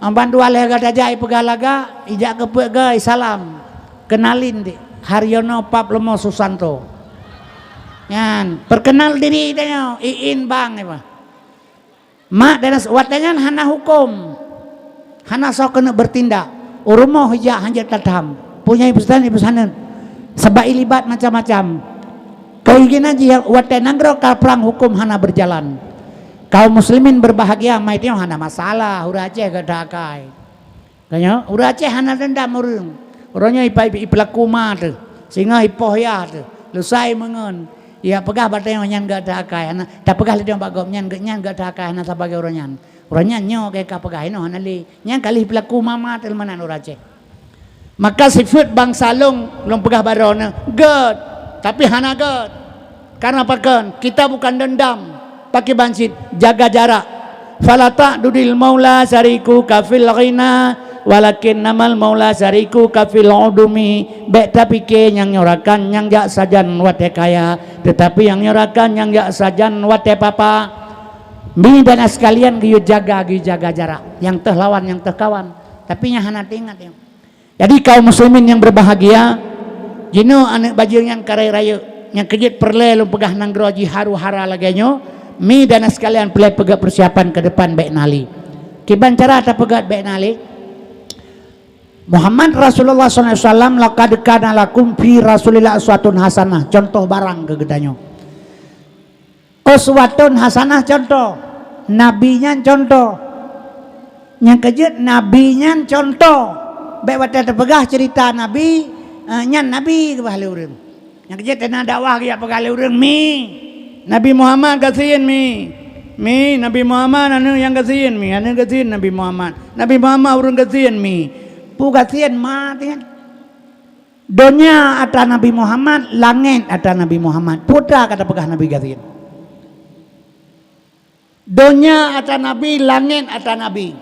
Amban dua lega dajai pegalaga ijak kepega salam. Kenalin di Haryono Paplomo Susanto. Yan, perkenal diri dia iin bang apa. Mak dan watanya hana hukum. Hana sok kena bertindak. Urumo hijak hanjat tatam. Punya ibusan sebab ilibat macam-macam. Keinginan jihad wate nanggro perang hukum hana berjalan. Kaum muslimin berbahagia maitnya hana masalah hura Aceh gadakai. Kanya hura Aceh hana dendam urang. Orangnya ipelaku mah tu. Sehingga ipoh ya tu. Lusai mengen. Ya pegah batang nyan gadakai hana tak pegah lidang bagom nyan gadakai hana sebagai orangnya. Orangnya nyo kayak pegah ino hana li. Nyan kali pelaku mama tu manan hura Aceh. Maka sifat bang salung belum pegah barona. God tapi hana God karena pakan kita bukan dendam pakai bansit jaga jarak falata dudil maula sariku kafil ghina walakin namal maula sariku kafil udumi baik tapi ke yang nyorakan yang jak sajan wate kaya tetapi yang nyorakan yang jak sajan wate papa mi dan sekalian giyu jaga jarak yang teh lawan yang teh kawan tapi nya hana ingat ya. Jadi kaum muslimin yang berbahagia jino anak baju yang karai raya yang kejit perle lu pegah nanggro ji haru hara laganyo mi dan sekalian pelai pegak persiapan ke depan baik nali kiban cara ta pegat baik nali Muhammad Rasulullah SAW laqad kana lakum fi Rasulillah uswatun hasanah contoh barang kegedanyo uswatun hasanah contoh nabinya contoh yang kejit nabinya contoh baik wata terpegah cerita nabi nyan nabi ke bahale urang yang kerja kena dakwah ke bahale urang mi Nabi Muhammad kasihin mi Nabi Muhammad anu yang kasihin mi anu kasihin Nabi Muhammad urang kasihin mi pu kasihin mati dunia ada Nabi Muhammad langit ada Nabi Muhammad putra kata pegah Nabi kasihin dunia ada Nabi langit ada Nabi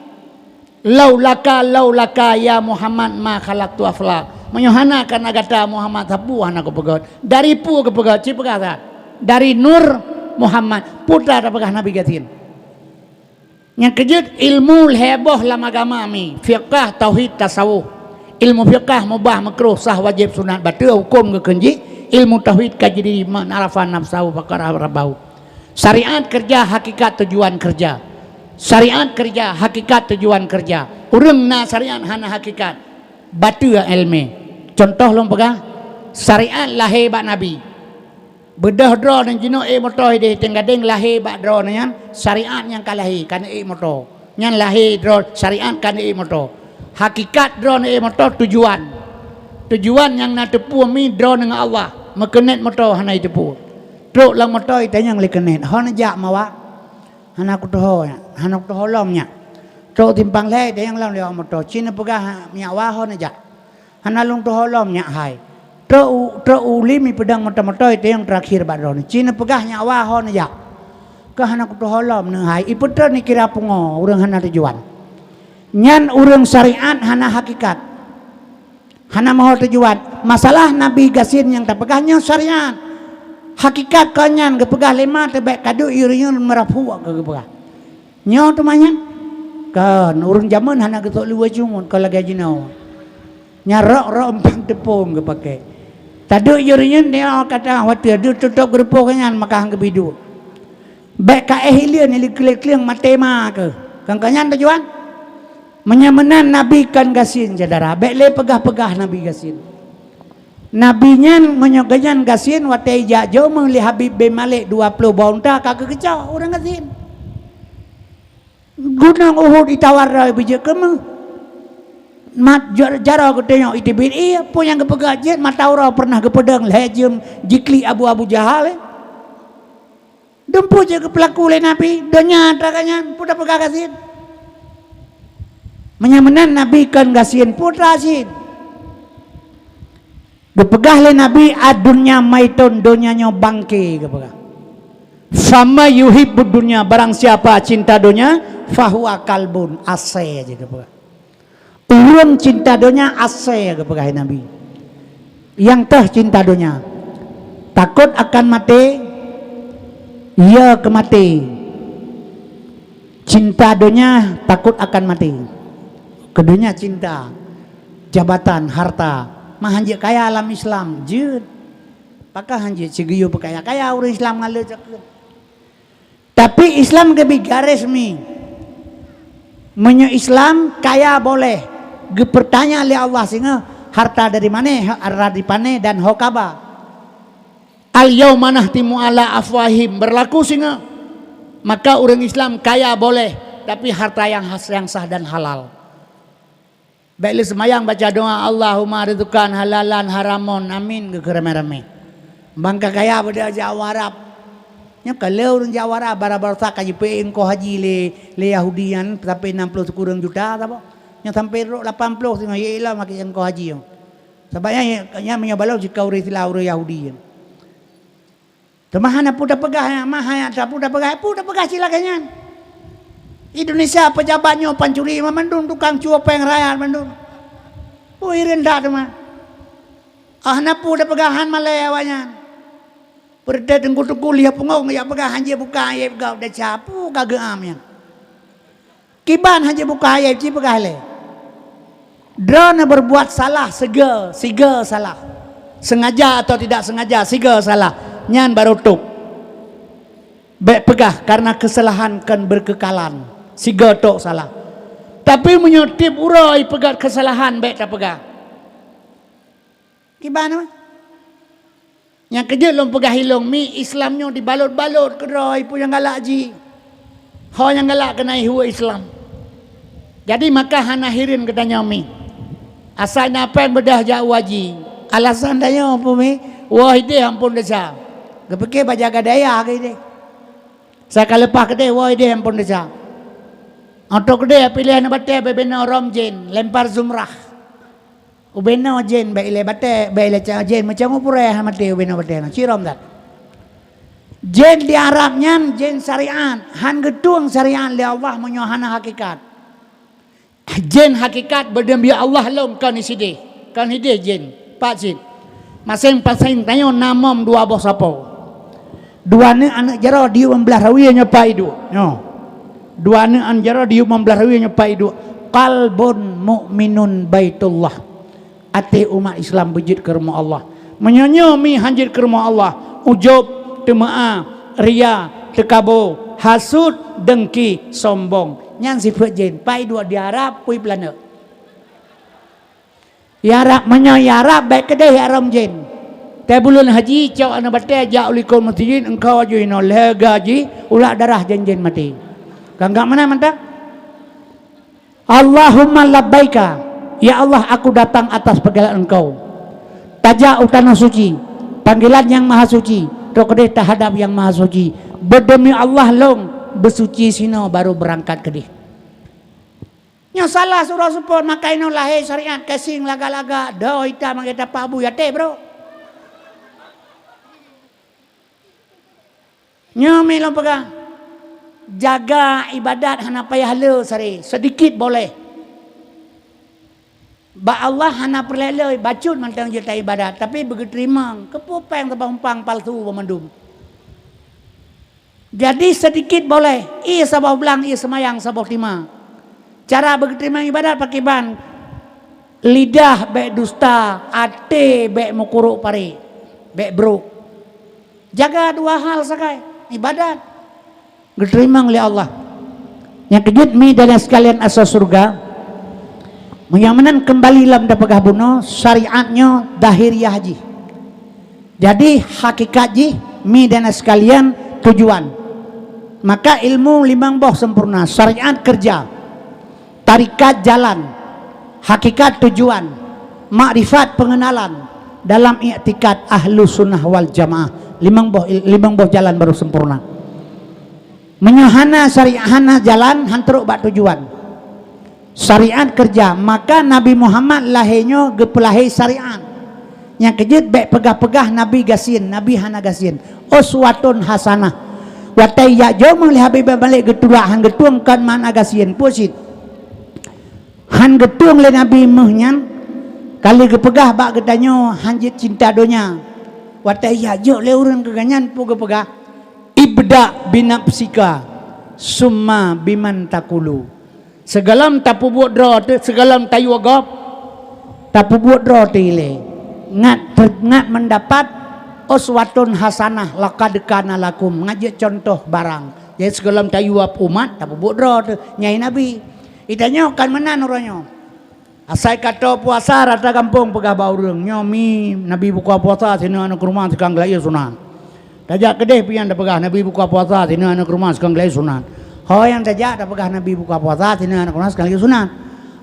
laulaka ya Muhammad ma khalaqtu afla menyohana karena kata Muhammad tapu anak kepegat dari pu kepegat ci pegata dari nur Muhammad putra pegah Nabi gatin yang kejut ilmu heboh lama agama mi fiqh tauhid tasawuf ilmu fiqh mubah makruh sah wajib sunat batal hukum kekenji ilmu tauhid kajidi manarafan nafsu bakara rabau syariat kerja hakikat tujuan kerja syariat kerja hakikat tujuan kerja urang na syariat hana hakikat batu ilmu contoh lom pegah syariat lahir bak nabi bedah dro dan jino motor de tenggadeng lahir bak dro nyan syariat yang kalahi kan motor nyan lahir dro syariat kan motor hakikat dro motor tujuan yang na tepu mi dro dengan Allah mekenet motor hana tepu truk lang motor itanyang likenet hana jak mawa hana kutoho hana kutoho lomnya truk timpang le de yang lang leo motor cina pegah miak wa hana jak hana lung to holom nya hai Ulimi pedang mata-mata itu yang terakhir badro ni. Cina pegahnya awal ho ni jak. Kahana ku holam ne hai. Ipeter ni kira pungo urang hana tujuan. Nyan urang syariat hana hakikat. Hana mau tujuan. Masalah Nabi gasin yang tak pegahnya syariat. Hakikat kanyan ke pegah lima tebek kadu iuriun merapu ke pegah. Nyo tu manyan. Kan urang zaman hana ketok luar cungun kalau gaji nau. Nyarok empang tepung ke pakai. Tadu iuriun dia kata waktu ada tutup gerupo kanyan maka hang kebidu. Bek ka ehilian ni klik-klik matema ke. Kan kanyan tujuan. Menyamenan Nabi kan gasin saudara. Bek le pegah-pegah Nabi gasin. Nabinya menyogajan gasin watai jauh mengli Habib bin Malik 20 bonta kagak kecau orang gasin. Gunung Uhud ditawar rai bijak kemeng. Mat jara ko tengok itibin iya pun yang kepegajet mataura pernah kepedang lejem jikli Abu Jahal. Dempu je ke pelaku le Nabi donya takanya putra pegah gasin. Menyamenan Nabi kan gasin putra sin. Kepegah le Nabi adunya maiton donyanya bangke kepegah. Fama yuhibbud dunya barang siapa cinta dunia fahuwa kalbun ase aja kepegah. Urang cinta dunia ase kepegah Nabi. Yang teh cinta dunia takut akan mati ia kemati. Cinta dunia takut akan mati. Keduanya cinta jabatan harta mah hanjik kaya alam Islam jeut pakah hanjik cigieu kaya urang Islam ngale cakeun. Tapi Islam lebih garis mi menyo Islam kaya boleh gepertanya oleh Allah sehingga harta dari mana harta di pane dan hokaba al yauma nahtimu ala afwahim berlaku sehingga maka orang Islam kaya boleh tapi harta yang sah dan halal. Baiklah semayang baca doa Allahumma rizqan halalan haramon amin ke rame-rame. Bangka kaya pada Jawa Arab. Nya kalau orang Jawa Arab bara-bara tak kaji pe engko haji le Yahudian sampai 60 kurang juta apa. Nya sampai 80 tengah yaelah makin engko haji. Sebabnya nya menyabalau jika urang Yahudian. Temahana puda pegah mah tak puda pegah silakannya. Indonesia pejabatnya pancuri mandung tukang cuopeng rakyat mandung. Ui rendah tu mah. Ahna puda pegahan malewanya. Perda tengku kuliah pengong ya pegahan je buka ayat gau dah capu kagak amnya. Kiban haja buka ayat ji pegah le. Drone berbuat salah siga salah. Sengaja atau tidak sengaja siga salah. Nyan baru tuk. Baik pegah karena kesalahan kan berkekalan. Siga tok salah. Tapi menyotip urai pegat kesalahan baik tak pegah. Gimana? Yang kerja lom pegah hilong mi Islamnya dibalot-balot kerai pun yang galak ji. Ho yang galak kena huwa Islam. Jadi maka hana hirin katanya mi. Asal napen bedah jauh haji. Alasan daya apa mi? Wah ide ampun desa. Kepikir bajaga daya ke ide. Saya lepas ke dia, wah dia ampun desa. Untuk dia pilihan bate bebena romjen, lempar zumrah. Ubena jen baile bate, baile jen macam upure mate ubena bate na cirom dat. Jen di Arabnya jen syariat, han getung syariat li Allah menyohana hakikat. Jen hakikat berdemi Allah lom kan iside, kan hide jen, pak jen. Masing-masing tanya namam dua bos apa. Dua ni anak jara dia membelah rawi nyepai du. No. Dua ni anak jara dia membelah rawi nyepai du. Qalbun mu'minun baitullah. Ati umat Islam bejit ke rumah Allah. Menyanyi hanjir ke rumah Allah. Ujub, temaah, ria, tekabo, hasud, dengki, sombong. Yang sifat jen. Pai dua di Arab, pui pelana. Ya Arab menyanyi Arab baik kedai haram jen. Bulan haji cau anak batai jak ulikul masjid engkau ajuin oleh gaji ulah darah janjin mati. Kagak mana mantap? Allahumma labbaika ya Allah aku datang atas panggilan engkau. Taja utana suci panggilan yang maha suci. Rokde tahadap yang maha suci. Berdemi Allah long bersuci sino baru berangkat ke dia. Nya salah surah support makaino lahir syariat kasing laga-laga do ita mangeta pabu ya te bro. Nya melo pegah. Jaga ibadat hana payah le sari. Sedikit boleh. Ba Allah hana perleloi bacut mantang jeta ibadat tapi begitu terima kepupeng tebampang palsu pemandum. Jadi sedikit boleh. Ia sabah belang, ia semayang sabah lima. Cara begitu terima ibadat pakai ban. Lidah bek dusta, ate bek mukuruk pari, bek bro. Jaga dua hal sakai ibadat. Diterima oleh Allah. Yang kejut mi dan sekalian asal surga. Menyamanan kembali lam dapegah buno syariatnya dahiriyah haji. Jadi hakikat ji mi dan sekalian tujuan. Maka ilmu limang boh sempurna, syariat kerja, tarikat jalan, hakikat tujuan, makrifat pengenalan dalam i'tikad ahlu sunnah wal jamaah. Limang boh jalan baru sempurna. Menyahana syariahana jalan hantruk bak tujuan. Syariat kerja, maka Nabi Muhammad lahirnya gepelahi syariat. Yang kejut bek pegah-pegah Nabi gasin, Nabi hana gasin. Uswatun hasanah. Watai ya jo meli habib balik getua han getuang kan mana gasin pusit. Han getuang le Nabi muhnyan kali gepegah bak getanyo hanjit cinta donya. Watai ya jo le urang keganyan pu gepegah. Ibda binapsika summa biman takulu. Segalam tapu buat draw tu, segalam tayu agap tapu buat draw tu ile. Ngat mendapat uswatun hasanah laqad kana lakum, ngajak contoh barang. Jadi segalam tayu ap umat tapu buat draw tu nyai Nabi. Itanya kan menan orangnya. Asai kata puasa rata kampung pegah baurang nyomi Nabi buka puasa sini anak rumah sekang gelai sunan. Tajak kedeh pian dah pegah Nabi buka puasa sini anak rumah sekang gelai sunan. Oh yang tajak dah pegah Nabi buka puasa sini anak rumah sekang gelai sunan.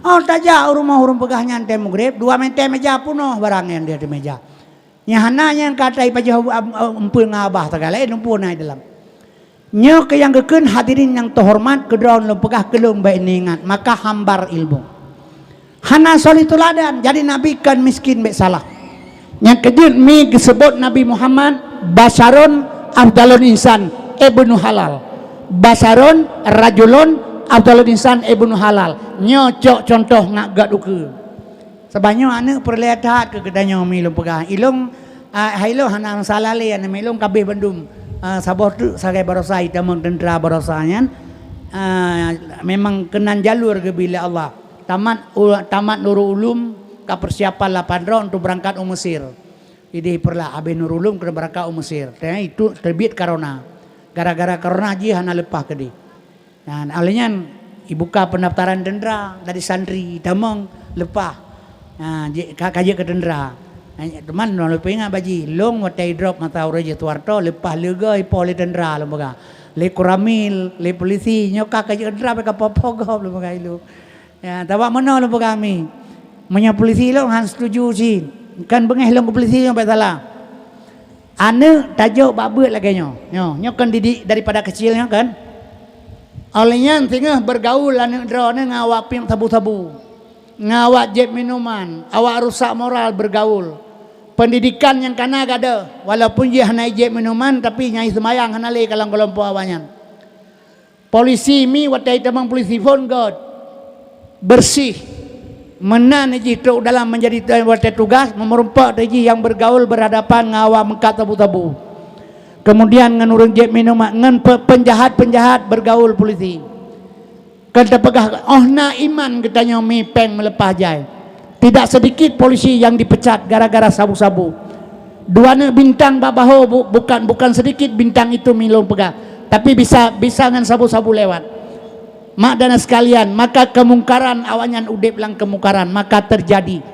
Oh tajak rumah pegahnya ante maghrib 2 meja punoh barang yang dia di meja. Nyahana yang kata ipajah empul ngabah tagala empul naik dalam. Nyo ke yang keken hadirin yang terhormat kedraun lu pegah kelung baik ingat maka hambar ilmu. Hana soli tuladan jadi Nabi kan miskin baik salah. Yang kedua mi disebut Nabi Muhammad basarun afdalun insan ibnu halal. Basarun rajulun afdalun insan ibnu halal. Nyocok contoh ngak gad uke. Sebanyak anak perlihat ke kedanya mi lu pegah. Ilung hailo hana salah le ane mi ilung kabeh Bandung. Sabah tu sagai barosai tamang tentera barosanya. Memang kenan jalur ke bila Allah. Tamat Nurul Ulum ke persiapan 8 round untuk berangkat Mesir. Jadi perlah Abi Nurul Ulum kena berangkat Mesir. Dan itu terbit corona. Gara-gara corona aja hana lepah ke dia. Dan alenya ibuka pendaftaran tentera dari santri tamang lepah. Kaji ke tentera. Teman nak lupa ingat baji. Long watai drop mata Raja Tuarto lepah lega poli tentera lembaga. Le kuramil, le polisi nyoka kaji tentera mereka popogop lembaga itu. Ya, tawa mana lu kami. Menya polisi lo han setuju sih. Kan bengeh lo polisi yang salah. Ane tajuk babut lagi nyo. Nyo kan didik daripada kecilnya kan. Olehnya tengah bergaul ane drone ngawak pim sabu-sabu. Ngawak jet minuman, awak rusak moral bergaul. Pendidikan yang kana ada. Walaupun dia hana jet minuman tapi nyai semayang hana le kalang kelompok awanyan. Polisi mi watai tamang polisi phone god. Bersih menan ji tok dalam menjadi wadah tugas memerompak ji yang bergaul berhadapan ngawak mengkat tabu-tabu. Kemudian ngenurung jet minuman ngen penjahat-penjahat bergaul polisi. Kata pegah na iman katanya mi peng melepah jai. Tidak sedikit polisi yang dipecat gara-gara sabu-sabu. 2 bintang babaho bukan sedikit bintang itu milong pegah. Tapi bisa ngan sabu-sabu lewat. Mak dan sekalian, maka kemungkaran awanyan udip lang kemungkaran maka terjadi.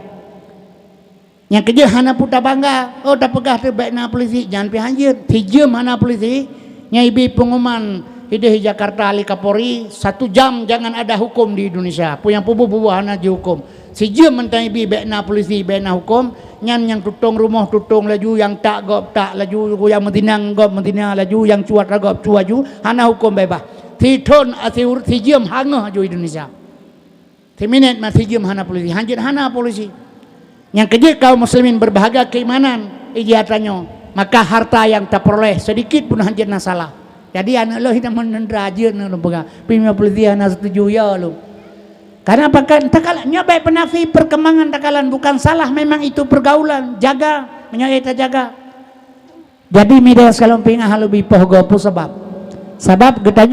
Yang kerja hana puta bangga. Oh tak pegah terbaik na polisi jangan pi hanjir. Tijem hana polisi nyai bi pengumuman ide Jakarta ali Kapolri 1 jam jangan ada hukum di Indonesia. Yang pubu hana dihukum. Sijem mentai bi baik na polisi baik na hukum nyan yang tutung rumah tutung laju yang tak gop tak laju yang mentinang gop mentina laju yang cuat gop cuaju hana hukum bebas. Titon atur tijem hangah jo Indonesia. Timinit mah tijem hana polisi, hanjit hana polisi. Yang kerja kaum muslimin berbahagia keimanan ijatannya, maka harta yang tak peroleh sedikit pun hanjit salah. Jadi anak lo hitam meneraja lo pegang. Pima pelitian setuju ya lo. Karena apa kan? Takalannya baik penafi perkembangan takalan bukan salah, memang itu pergaulan. Jaga, menyoi kita jaga. Jadi media sekalon pingah lebih pohgo sebab. Sebab getanya